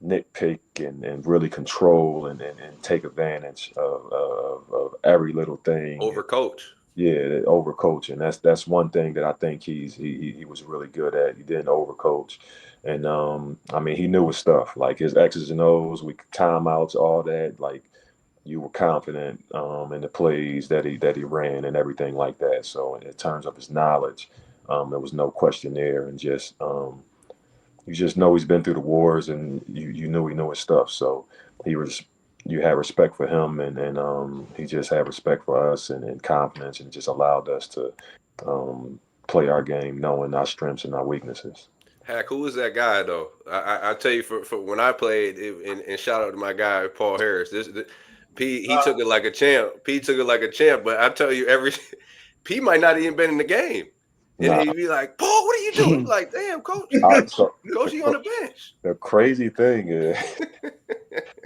nitpick and really control and take advantage of every little thing. Overcoach. Yeah, overcoach, and that's one thing that I think he was really good at. He didn't overcoach, and I mean he knew his stuff, like his X's and O's, timeouts, all that. Like you were confident in the plays that he ran and everything like that. So in terms of his knowledge, there was no question there, and just you just know he's been through the wars, and you knew he knew his stuff. So you had respect for him, and he just had respect for us and confidence, and just allowed us to play our game, knowing our strengths and our weaknesses. Hack, who was that guy though? I tell you, for when I played, and shout out to my guy Paul Harris. He took it like a champ. P took it like a champ, but I tell you, P might not even been in the game. And he'd be like, Paul, what are you doing? Like, damn, coach. Coach, you on the bench. The crazy thing is,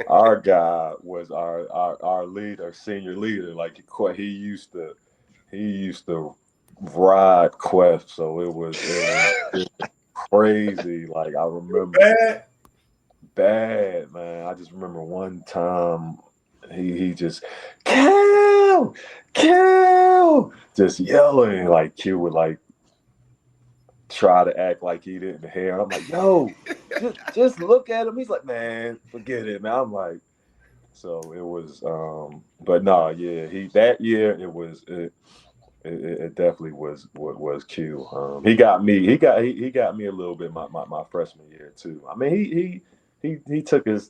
our guy was our leader, senior leader. Like he used to ride Quest, so it was crazy. Like I remember, bad man. I just remember one time he just Cal, just yelling. Like Q would like try to act like he didn't hear. And I'm like, yo, just look at him. He's like, man, forget it, man. I'm like, so it was, but no, yeah, that year it definitely was Q. He got me a little bit my freshman year too. I mean, he took his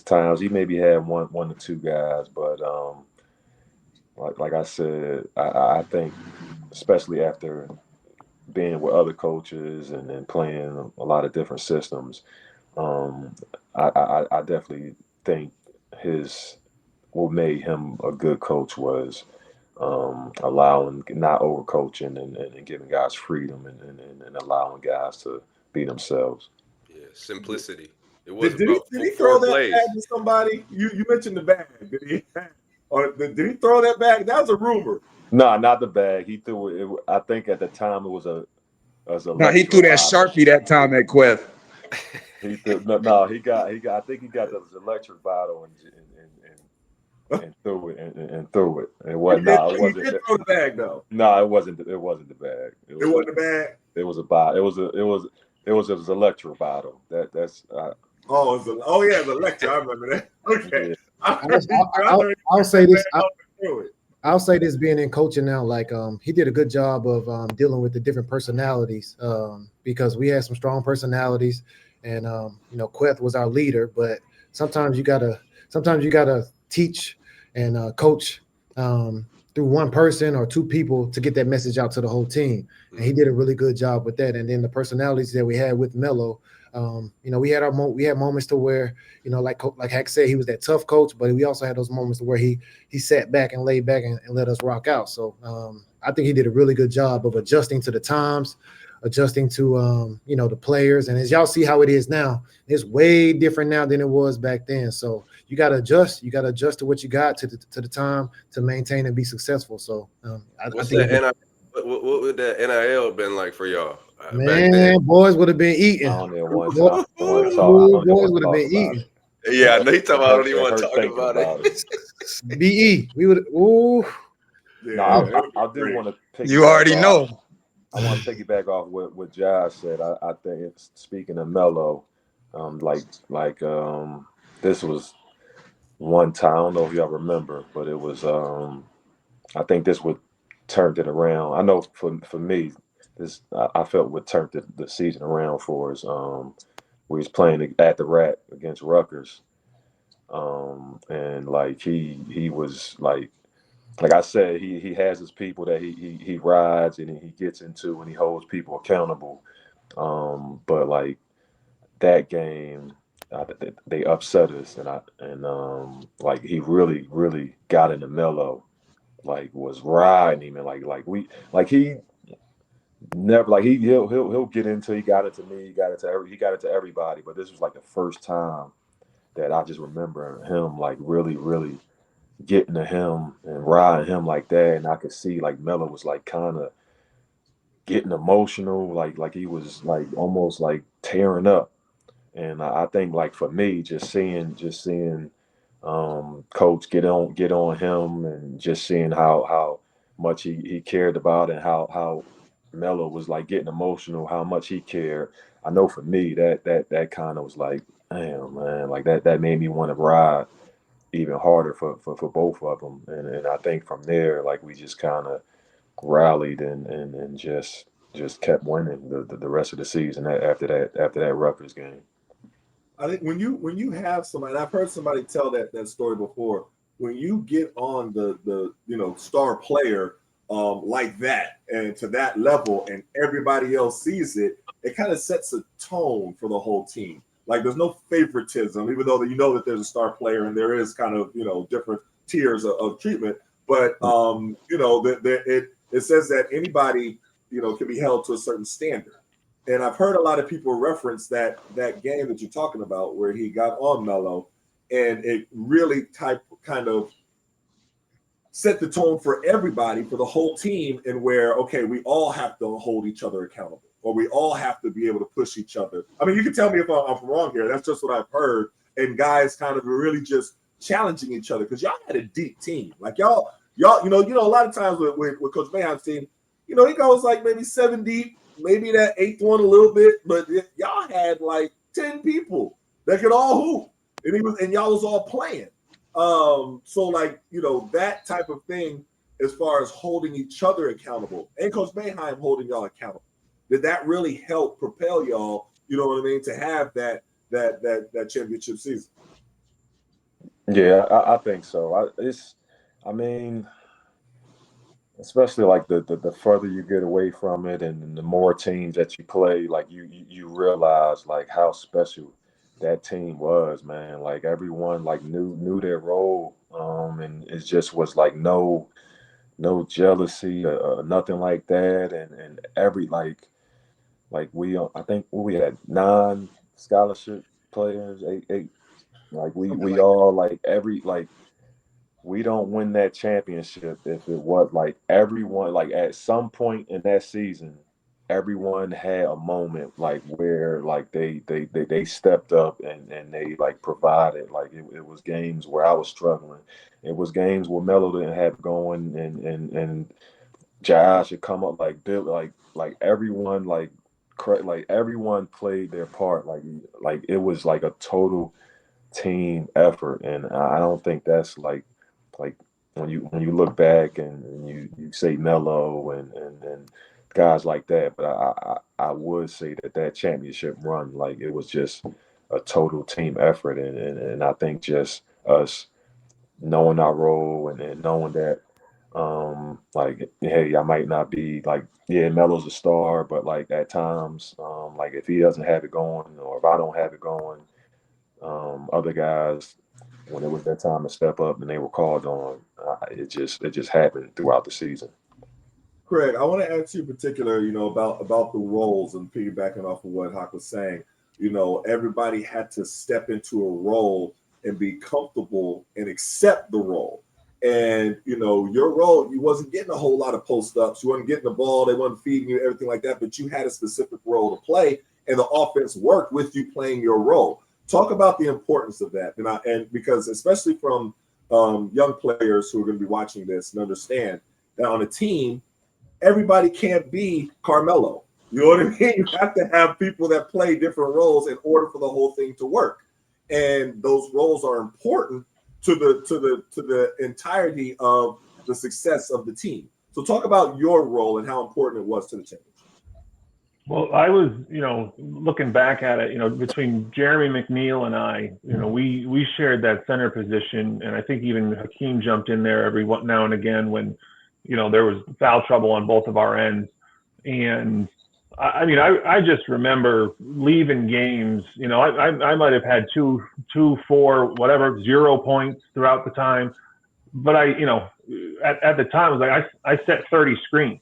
times. He maybe had one or two guys, but like I said, I think especially after being with other coaches and playing a lot of different systems, I definitely think what made him a good coach was allowing, not overcoaching and giving guys freedom and allowing guys to be themselves. Yeah, simplicity. It was did he throw that bag to somebody? You mentioned the bag. Did he throw that bag? That was a rumor. No, not the bag. He threw it. I think at the time it was a. No, he threw that Sharpie that time at Quest. He threw, no, he got. I think he got those electric bottle and threw it and threw it. It wasn't. No, it wasn't. He did throw the bag though. No, it wasn't. It wasn't the bag. It wasn't the bag. It was a bottle. It was an electric bottle. That's. Oh yeah, the lecture. I remember that. Okay. Yeah. I'll say this. I'll say this, being in coaching now, like he did a good job of dealing with the different personalities, because we had some strong personalities, and Queth was our leader. But sometimes you gotta teach and coach through one person or two people to get that message out to the whole team. And he did a really good job with that. And then the personalities that we had with Melo. We had moments to where, like Hack said, he was that tough coach, but we also had those moments where he sat back and laid back and let us rock out. So I think he did a really good job of adjusting to the times, adjusting to the players. And as y'all see how it is now, it's way different now than it was back then. So you got to adjust. You got to adjust to what you got to the time to maintain and be successful. So I think what would that NIL been like for y'all back then? man, boys would have been eating. I don't even want to talk. Boys would have been eating. Yeah, I know you talking about. I don't even want to talk about it. BE, we would. Ooh. Yeah, No, I do want to pick. You already know. I want to piggyback off what Josh said. I think speaking of Melo, this was one time. I don't know if y'all remember, but it was. I think this would turned it around. I know for me, this I felt what turned the season around for us. We was playing at the Rat against Rutgers, and like he was like I said, he has his people that he rides and he gets into and he holds people accountable. But like that game, they upset us, and like he really got into Melo, like was riding him, and he never he'll get into. He got into me. He got into everybody. But this was like the first time that I just remember him like really getting to him and riding him like that, and I could see like Melo was like kind of getting emotional, like he was like almost like tearing up. And I think like for me, just seeing Coach get on him and just seeing how much he cared about and how Melo was like getting emotional, how much he cared. I know for me that kind of was like, damn man, like that made me want to ride even harder for both of them. And I think from there, like we just kind of rallied and just kept winning the rest of the season after that Rutgers game. I think when you have somebody, and I've heard somebody tell that story before, when you get on the star player like that and to that level, and everybody else sees it, it kind of sets a tone for the whole team. Like there's no favoritism, even though you know that there's a star player and there is kind of different tiers of treatment. But it says that anybody can be held to a certain standard. And I've heard a lot of people reference that game that you're talking about where he got on Melo, and it really kind of set the tone for everybody, for the whole team, and where, okay, we all have to hold each other accountable, or we all have to be able to push each other. I mean, you can tell me if I'm wrong here. That's just what I've heard. And guys kind of really just challenging each other because y'all had a deep team. Like y'all, a lot of times with Coach Boeheim's team, he goes like maybe 7 deep, maybe that 8th one a little bit, but y'all had like 10 people that could all hoop, and y'all was all playing. So like that type of thing, as far as holding each other accountable, and Coach Boeheim holding y'all accountable, did that really help propel y'all? You know what I mean? To have that championship season. Yeah, I think so. Especially like the further you get away from it and the more teams that you play, like you realize like how special that team was, man. Like everyone like knew their role, and it just was like no jealousy or nothing like that, and every like we I think we had 9 scholarship players, eight like we all like every like. We don't win that championship if it was like everyone, like at some point in that season, everyone had a moment like where like they stepped up and they like provided. Like it was games where I was struggling. It was games where Melo didn't have it going and Josh should come up like Bill, like everyone like everyone played their part. Like it was like a total team effort, and I don't think that's like when you look back and you say Melo and guys like that, but I would say that championship run, like it was just a total team effort, and I think just us knowing our role and knowing that like hey, I might not be like Melo's a star, but like at times like if he doesn't have it going or if I don't have it going, other guys, when it was their time to step up and they were called on, it just happened throughout the season. Craig, I want to ask you in particular, about the roles and piggybacking off of what Hawk was saying. Everybody had to step into a role and be comfortable and accept the role. And, your role, you wasn't getting a whole lot of post-ups. You wasn't getting the ball. They wasn't feeding you, everything like that. But you had a specific role to play, and the offense worked with you playing your role. Talk about the importance of that. And because especially from young players who are going to be watching this and understand that on a team, everybody can't be Carmelo. You know what I mean? You have to have people that play different roles in order for the whole thing to work. And those roles are important to the entirety of the success of the team. So talk about your role and how important it was to the team. Well, I was, looking back at it, between Jeremy McNeil and I, we shared that center position, and I think even Hakim jumped in there every now and again when, there was foul trouble on both of our ends. And I just remember leaving games, I might have had two, 4, whatever, 0 points throughout the time. But at the time, it was like I set 30 screens.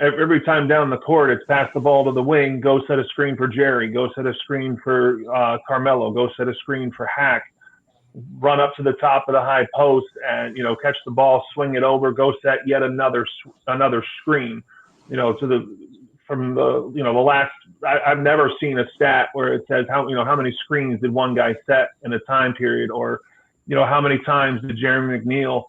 Every time down the court, it's pass the ball to the wing, go set a screen for Jerry, go set a screen for Carmelo, go set a screen for Hack, run up to the top of the high post and, catch the ball, swing it over, go set yet another screen, from the last, I've never seen a stat where it says how many screens did one guy set in a time period, or, how many times did Jeremy McNeil,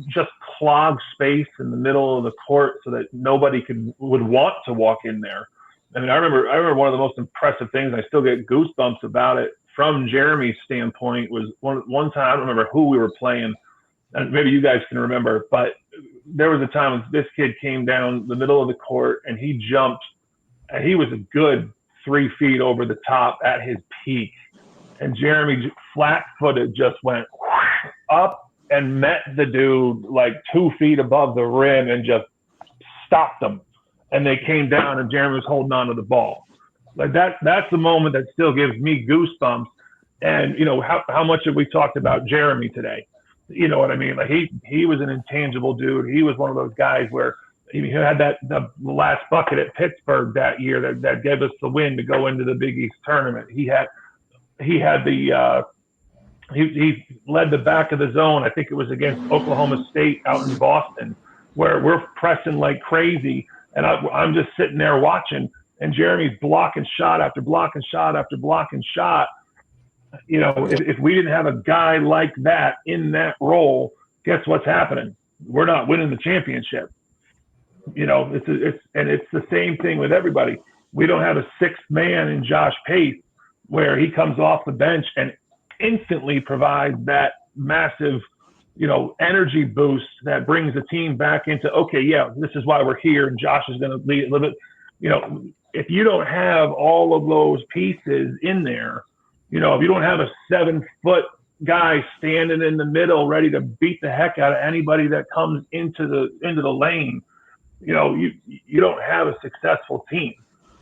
just clog space in the middle of the court so that nobody would want to walk in there. I remember one of the most impressive things, I still get goosebumps about it from Jeremy's standpoint, was one time, I don't remember who we were playing, and maybe you guys can remember, but there was a time when this kid came down the middle of the court and he jumped, and he was a good 3 feet over the top at his peak. And Jeremy, flat-footed, just went up and met the dude like 2 feet above the rim and just stopped them. And they came down and Jeremy was holding on to the ball. Like that's the moment that still gives me goosebumps. And, how much have we talked about Jeremy today? You know what I mean? Like he was an intangible dude. He was one of those guys where he had the last bucket at Pittsburgh that year that gave us the win to go into the Big East tournament. He led the back of the zone. I think it was against Oklahoma State out in Boston, where we're pressing like crazy. And I'm just sitting there watching, and Jeremy's blocking shot after blocking shot after blocking shot. If we didn't have a guy like that in that role, guess what's happening? We're not winning the championship. It's the same thing with everybody. We don't have a sixth man in Josh Pace where he comes off the bench and instantly provides that massive, energy boost that brings the team back into, okay, yeah, this is why we're here, and Josh is going to lead a little bit. If you don't have all of those pieces in there, if you don't have a 7-foot guy standing in the middle ready to beat the heck out of anybody that comes into the lane, you don't have a successful team.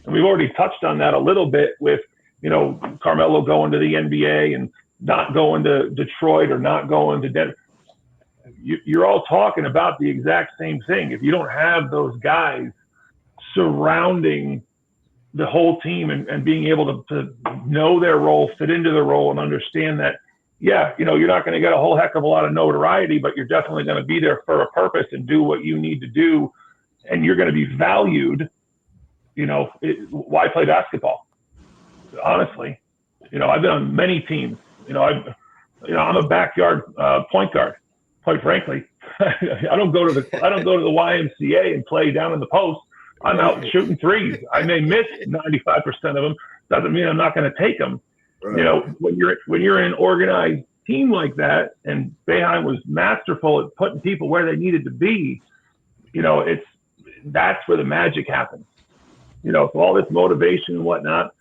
And we've already touched on that a little bit with, Carmelo going to the NBA and not going to Detroit or not going to Denver. You're all talking about the exact same thing. If you don't have those guys surrounding the whole team and being able to know their role, fit into the role, and understand that, yeah, you're not going to get a whole heck of a lot of notoriety, but you're definitely going to be there for a purpose and do what you need to do, and you're going to be valued. Why play basketball? Honestly, I've been on many teams. I'm a backyard point guard. Quite frankly, I don't go to the YMCA and play down in the post. I'm out shooting threes. I may miss 95% of them. Doesn't mean I'm not going to take them. Right. When you're in an organized team like that, and Boeheim was masterful at putting people where they needed to be, that's where the magic happens. So all this motivation and whatnot.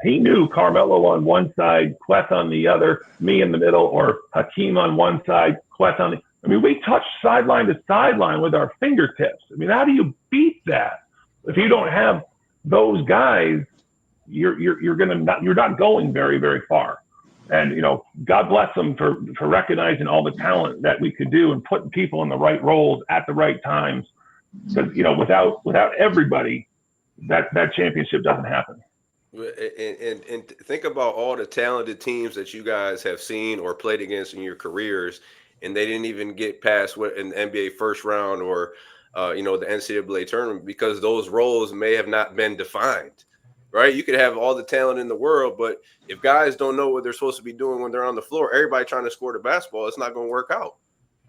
He knew Carmelo on one side, Queth on the other, me in the middle, or Hakim on one side, Queth on the. We touched sideline to sideline with our fingertips. How do you beat that? If you don't have those guys, you're not going very, very far. And God bless them for recognizing all the talent that we could do and putting people in the right roles at the right times. Because without everybody, that championship doesn't happen. And think about all the talented teams that you guys have seen or played against in your careers, and they didn't even get past what in the NBA first round or the NCAA tournament because those roles may have not been defined. Right? You could have all the talent in the world, but if guys don't know what they're supposed to be doing when they're on the floor, everybody trying to score the basketball, it's not going to work out.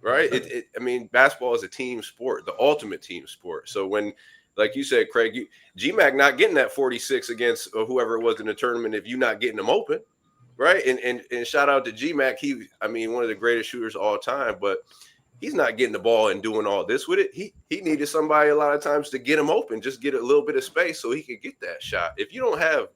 Right? Basketball is a team sport, the ultimate team sport. So when, like you said, Craig, G-Mac not getting that 46 against whoever it was in the tournament if you're not getting them open, right? And shout out to G-Mac. One of the greatest shooters of all time, but he's not getting the ball and doing all this with it. He needed somebody a lot of times to get him open, just get a little bit of space so he could get that shot. If you don't have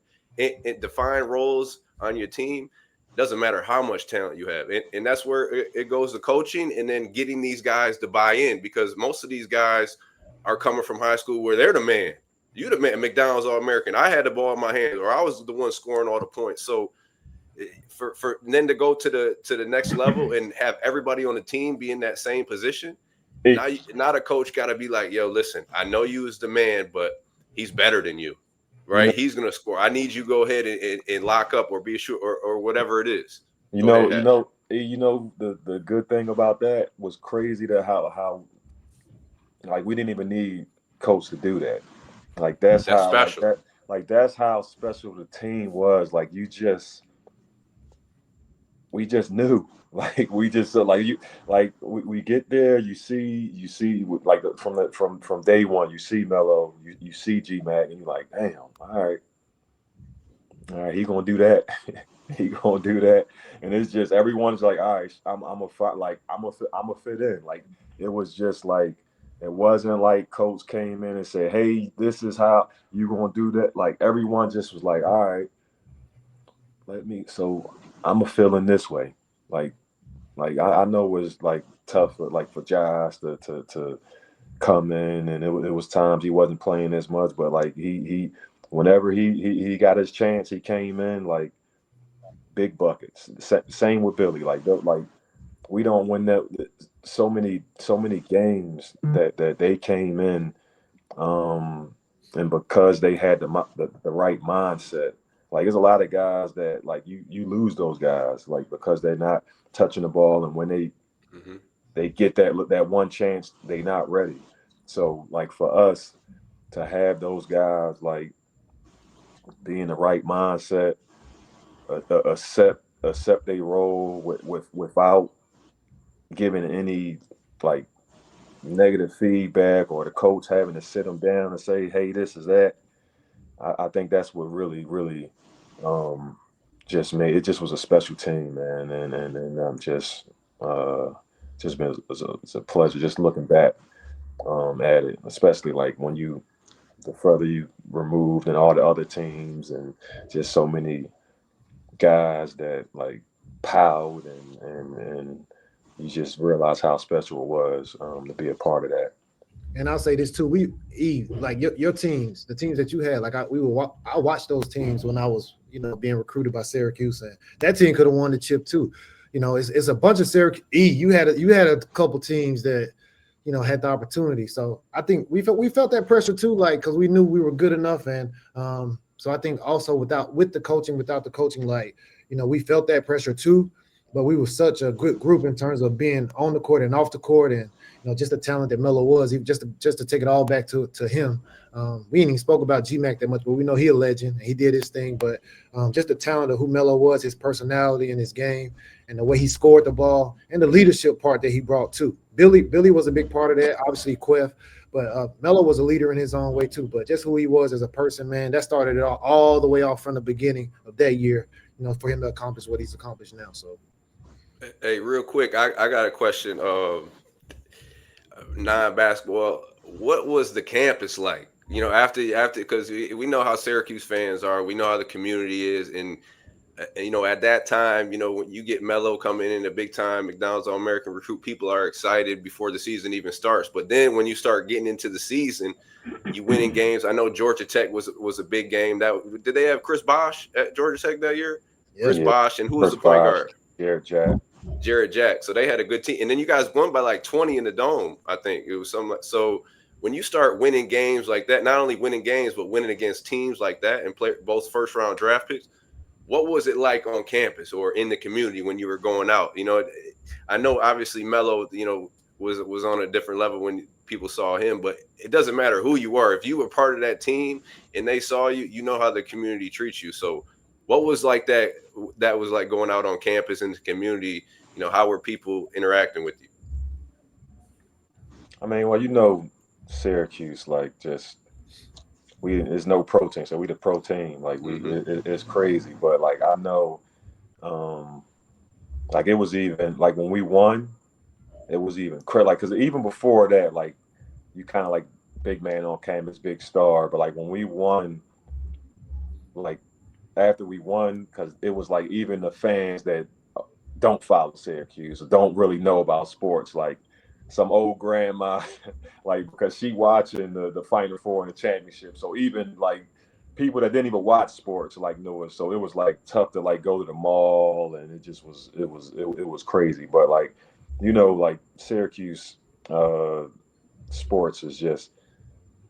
defined roles on your team, doesn't matter how much talent you have. And that's where it goes to coaching and then getting these guys to buy in, because most of these guys are coming from high school where they're the man. You the man, McDonald's All-American. I had the ball in my hand, or I was the one scoring all the points. So for then to go to the next level and have everybody on the team be in that same position, now the coach got to be like, yo, listen, I know you is the man, but he's better than you, right? He's going to score. I need you to go ahead and lock up or be sure or whatever it is. The good thing about that was crazy to how like we didn't even need coach to do that. Like that's how special. That's how special the team was. Like we just knew. Like we just we get there. You see like from day one. You see Melo. You see G-Mac, and you're like, damn. All right, he gonna do that. He gonna do that. And it's just everyone's like, all right, I'm a fit in. Like it was just like. It wasn't like coach came in and said, hey, this is how you going to do that. Like everyone just was like, all right, so I'm a feeling this way. Like I know it was like tough for Josh to come in, and it was times he wasn't playing as much, but like he whenever he got his chance, he came in like big buckets. Same with Billy. Like we don't win that so many games that they came in, and because they had the right mindset. Like there's a lot of guys that like you lose those guys like because they're not touching the ball, and when they get that one chance, they not ready. So like for us to have those guys like be in the right mindset, accept their role without giving any like negative feedback or the coach having to sit them down and say, hey, this is that. I think that's what really just made it. Just was a special team, man, and just been it's a pleasure just looking back at it, especially like when the further you removed and all the other teams and just so many guys that like piled and you just realize how special it was to be a part of that. And I'll say this too: like your teams, the teams that you had, like I watched those teams when I was being recruited by Syracuse, and that team could have won the chip too. It's a bunch of Syracuse. You had a couple teams that had the opportunity. So I think we felt that pressure too, like because we knew we were good enough, and so I think also without the coaching, like we felt that pressure too. But we were such a good group in terms of being on the court and off the court, and just the talent that Melo was. Just to take it all back to him. We didn't even spoke about G-Mac that much, but we know he a legend. He did his thing, but just the talent of who Melo was, his personality and his game, and the way he scored the ball, and the leadership part that he brought too. Billy was a big part of that. Obviously, Quef, but Melo was a leader in his own way too. But just who he was as a person, man, that started it all the way off from the beginning of that year. For him to accomplish what he's accomplished now. So. Hey, real quick, I got a question. Non-basketball, what was the campus like? After because we know how Syracuse fans are, we know how the community is, and at that time, when you get Melo coming in a big time McDonald's All-American recruit, people are excited before the season even starts. But then when you start getting into the season, you winning games. I know Georgia Tech was a big game. Did they have Chris Bosh at Georgia Tech that year? Yeah, Chris Bosh, and who was the point guard? Jared Jack. So they had a good team, and then you guys won by like 20 in the Dome. I think it was something. So when you start winning games like that, not only winning games, but winning against teams like that and play both first round draft picks, what was it like on campus or in the community when you were going out? You know, I know obviously Melo, you know, was on a different level when people saw him, but it doesn't matter who you are. If you were part of that team and they saw you, you know how the community treats you. So what was like that was like going out on campus in the community, you know, how were people interacting with you? I mean, well, you know, Syracuse, like just there's no protein, so we the protein. Like it's crazy, but like I know, like it was even like when we won, it was even crazy. Like because even before that, like you kind of like big man on campus, big star, but like when we won, like after we won, because it was like even the fans that don't follow Syracuse or don't really know about sports, like some old grandma, like because she watching the Final Four and the championship. So even like people that didn't even watch sports like knew us. So it was like tough to like go to the mall, and it was crazy. But like, you know, like Syracuse sports is just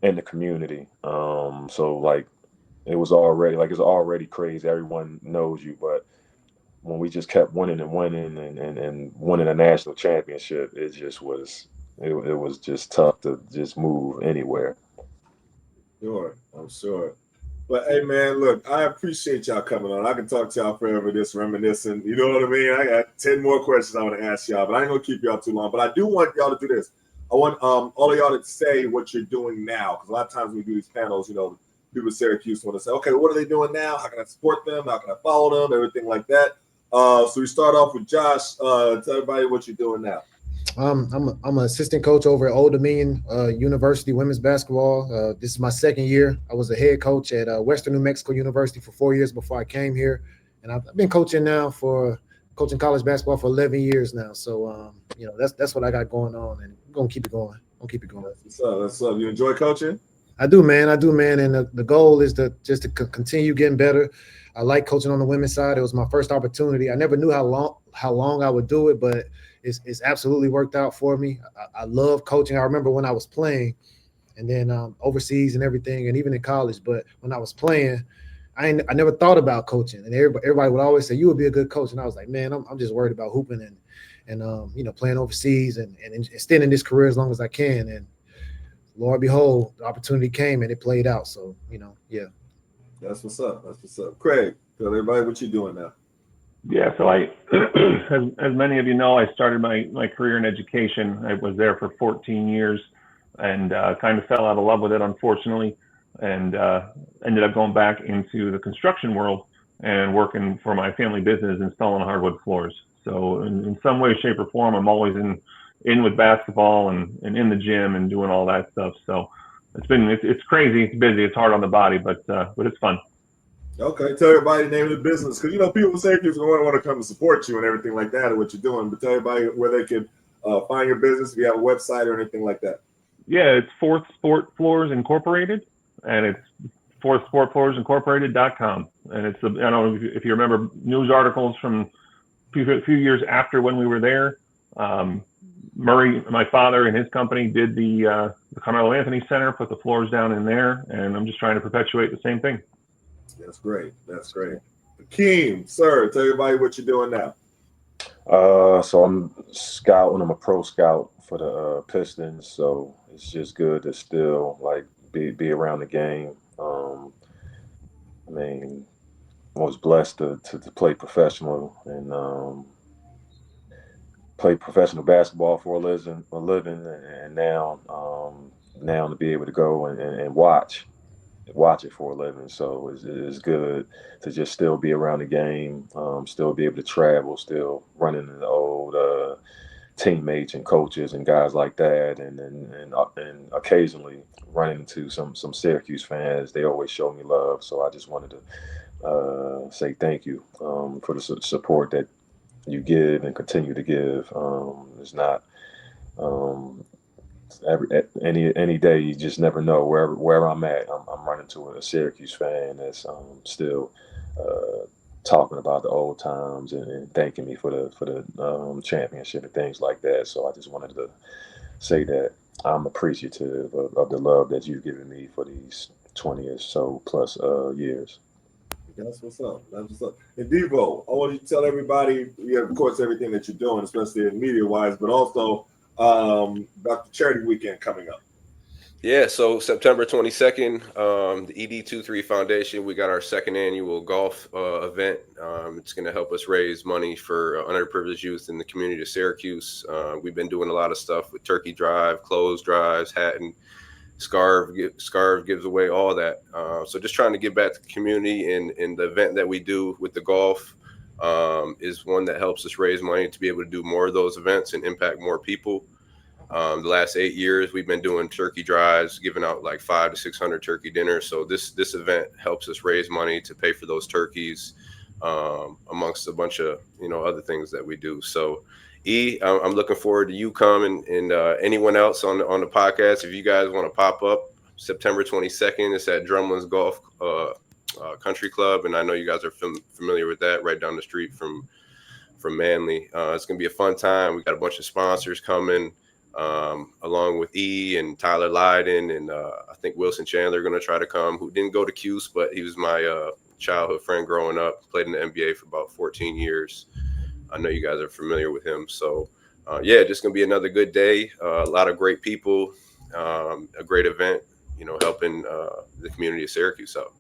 in the community. So like it's already crazy. Everyone knows you, but when we just kept winning and winning and winning a national championship, it was just tough to just move anywhere. Sure, I'm sure. But hey, man, look, I appreciate y'all coming on. I can talk to y'all forever, just reminiscing. You know what I mean? I got 10 more questions I want to ask y'all, but I ain't gonna keep y'all too long. But I do want y'all to do this. I want all of y'all to say what you're doing now, because a lot of times when we do these panels, you know, people at Syracuse want to say, okay, what are they doing now? How can I support them? How can I follow them? Everything like that. So we start off with Josh. Tell everybody what you're doing now. I'm an assistant coach over at Old Dominion University women's basketball. This is my second year. I was a head coach at Western New Mexico University for 4 years before I came here, and I've been coaching college basketball for 11 years now. So you know, that's what I got going on, and I'm gonna keep it going. What's up? What's up? You enjoy coaching? I do, man. And the goal is to continue getting better. I like coaching on the women's side. It was my first opportunity. I never knew how long I would do it, but it's absolutely worked out for me. I love coaching. I remember when I was playing, and then overseas and everything, and even in college. But when I was playing, I never thought about coaching. And everybody would always say, "You would be a good coach." And I was like, "Man, I'm just worried about hooping and you know, playing overseas and extending this career as long as I can." And Lord behold, the opportunity came and it played out. So, you know, yeah. That's what's up. Craig, tell everybody what you're doing now. Yeah, so I, as many of you know, I started my career in education. I was there for 14 years and kind of fell out of love with it, unfortunately, and ended up going back into the construction world and working for my family business installing hardwood floors. So in some way, shape, or form, I'm always in with basketball and in the gym and doing all that stuff. So it's crazy, it's busy, it's hard on the body, but it's fun. Okay, tell everybody the name of the business, because you know people in Syracuse are going to want to come and support you and everything like that and what you're doing. But tell everybody where they can find your business, if you have a website or anything like that. Yeah, it's Fourth Sport Floors Incorporated, and it's fourthsportfloorsincorporated.com. And it's I don't know if you remember news articles from a few years after when we were there. Murray, my father, and his company did the Carmelo Anthony Center, put the floors down in there, and I'm just trying to perpetuate the same thing. That's great. Hakim, sir, tell everybody what you're doing now. So I'm scouting. I'm a pro scout for the Pistons, so it's just good to still like be around the game. I mean, I was blessed to play professional and play professional basketball for a living, and now to be able to go and watch it for a living. So it's good to just still be around the game, still be able to travel, still running into the old teammates and coaches and guys like that, and occasionally running into some Syracuse fans. They always show me love, so I just wanted to say thank you for the support that you give and continue to give. It's not any day, you just never know where I'm at. I'm running to a Syracuse fan that's still talking about the old times and thanking me for the championship and things like that. So I just wanted to say that. I'm appreciative of the love that you've given me for these 20 or so plus years. That's what's up. That's what's up. And Devo, I want you to tell everybody, of course, everything that you're doing, especially in media-wise, but also about the charity weekend coming up. Yeah, so September 22nd, the ED23 Foundation, we got our second annual golf event. It's going to help us raise money for underprivileged youth in the community of Syracuse. We've been doing a lot of stuff with turkey drive, clothes drives, hat and scarf gives away, all that. So just trying to give back to the community, and the event that we do with the golf is one that helps us raise money to be able to do more of those events and impact more people. The last 8 years, we've been doing turkey drives, giving out like 500 to 600 turkey dinners. So this event helps us raise money to pay for those turkeys, amongst a bunch of other things that we do. So I'm looking forward to you coming, and anyone else on the podcast. If you guys want to pop up, September 22nd, it's at Drumlin's Golf Country Club, and I know you guys are familiar with that, right down the street from Manly. It's gonna be a fun time. We got a bunch of sponsors coming. Along with and Tyler Lydon, and I think Wilson Chandler are going to try to come, who didn't go to Cuse, but he was my childhood friend growing up, played in the NBA for about 14 years. I know you guys are familiar with him. So, just going to be another good day. A lot of great people, a great event, helping the community of Syracuse out.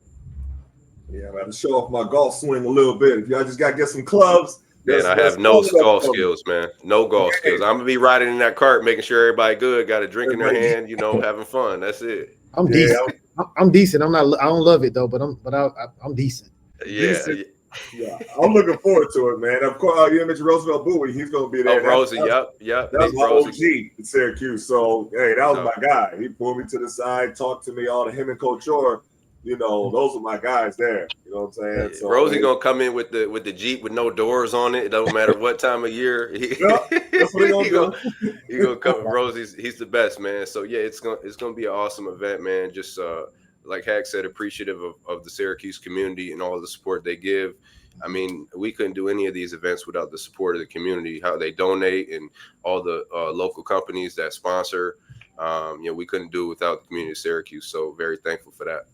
Yeah, I'm going to show off my golf swing a little bit. If y'all just got to get some clubs. Man, I have no golf skills, man. No golf skills. I'm gonna be riding in that cart, making sure everybody good, got a drink in their hand, having fun. That's it. I'm decent. I'm decent. I don't love it though, but I'm decent. Yeah. Yeah, I'm looking forward to it, man. Of course, you mentioned Roosevelt Bowie. He's gonna be there. Oh, Rosie, yep. That's my OG in Syracuse. So hey, that was my guy. He pulled me to the side, talked to me, all to him and Coach Orr. Those are my guys there. You know what I'm saying? So, Rosie gonna come in with the Jeep with no doors on it. It don't matter what time of year. That's what he gonna do. He gonna come. He's the best, man. So yeah, it's gonna be an awesome event, man. Just like Hack said, appreciative of the Syracuse community and all the support they give. I mean, we couldn't do any of these events without the support of the community, how they donate, and all the local companies that sponsor. We couldn't do it without the community of Syracuse. So very thankful for that.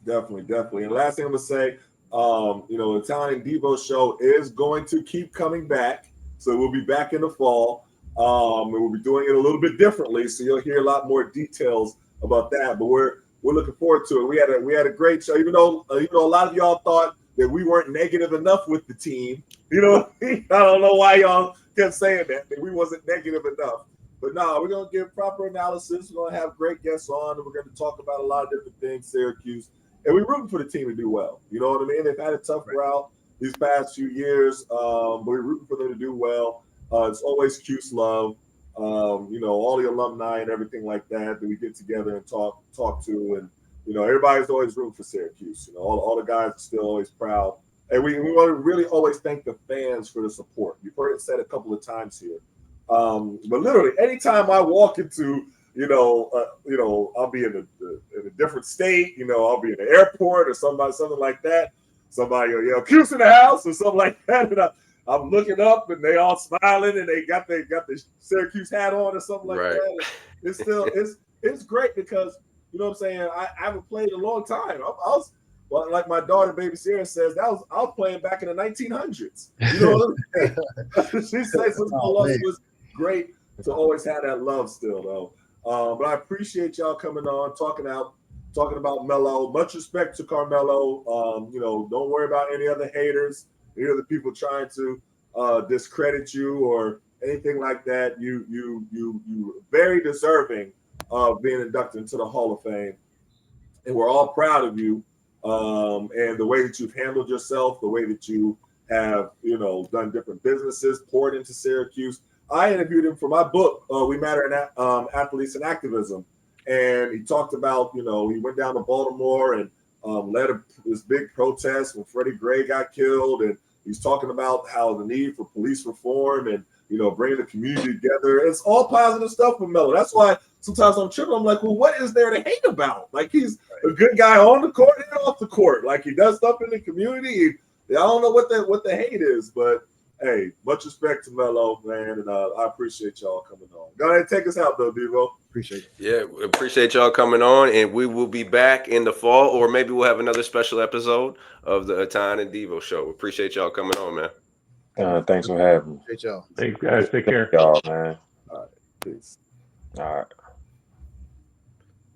Definitely. And last thing I'm gonna say, the Etan and Devo Show is going to keep coming back. So we'll be back in the fall. And we'll be doing it a little bit differently. So you'll hear a lot more details about that. But we're looking forward to it. We had a great show, even though a lot of y'all thought that we weren't negative enough with the team. I don't know why y'all kept saying that we wasn't negative enough. But no, we're gonna give proper analysis. We're gonna have great guests on, and we're gonna talk about a lot of different things, Syracuse. And we're rooting for the team to do well. You know what I mean? They've had a tough route these past few years, but we're rooting for them to do well. It's always Cuse love. All the alumni and everything like that we get together and talk to. And, everybody's always rooting for Syracuse. All the guys are still always proud. And we want to really always thank the fans for the support. You've heard it said a couple of times here. But literally, anytime I walk into I'll be in a different state. I'll be in the airport or something like that. Somebody will yell "Cuse in the house" or something like that, and I'm looking up and they all smiling and they got the Syracuse hat on or something like that. And it's great because you know what I'm saying. I haven't played in a long time. I was like my daughter, baby Sierra says, I was playing back in the 1900s. You know what I'm saying? She says it was great to always have that love still though. But I appreciate y'all coming on, talking about Melo. Much respect to Carmelo. Don't worry about any other haters, any other people trying to discredit you or anything like that. You very deserving of being inducted into the Hall of Fame, and we're all proud of you. And the way that you've handled yourself, the way that you have done different businesses, poured into Syracuse. I interviewed him for my book, We Matter in Athletes and Activism. And he talked about, he went down to Baltimore and led this big protest when Freddie Gray got killed. And he's talking about how the need for police reform and, bringing the community together. It's all positive stuff with Melo. That's why sometimes I'm tripping. I'm like, well, what is there to hate about? Like, he's a good guy on the court and off the court. Like, he does stuff in the community. I don't know what the hate is, but Hey, much respect to Melo, man, and I appreciate y'all coming on. Go ahead and take us out, though, Devo. Appreciate it. Yeah, we appreciate y'all coming on, and we will be back in the fall, or maybe we'll have another special episode of the Etan and Devo Show. Appreciate y'all coming on, man. Thanks for having me. Appreciate y'all. Thanks, guys. Take care. Y'all, man. All right, peace. All right.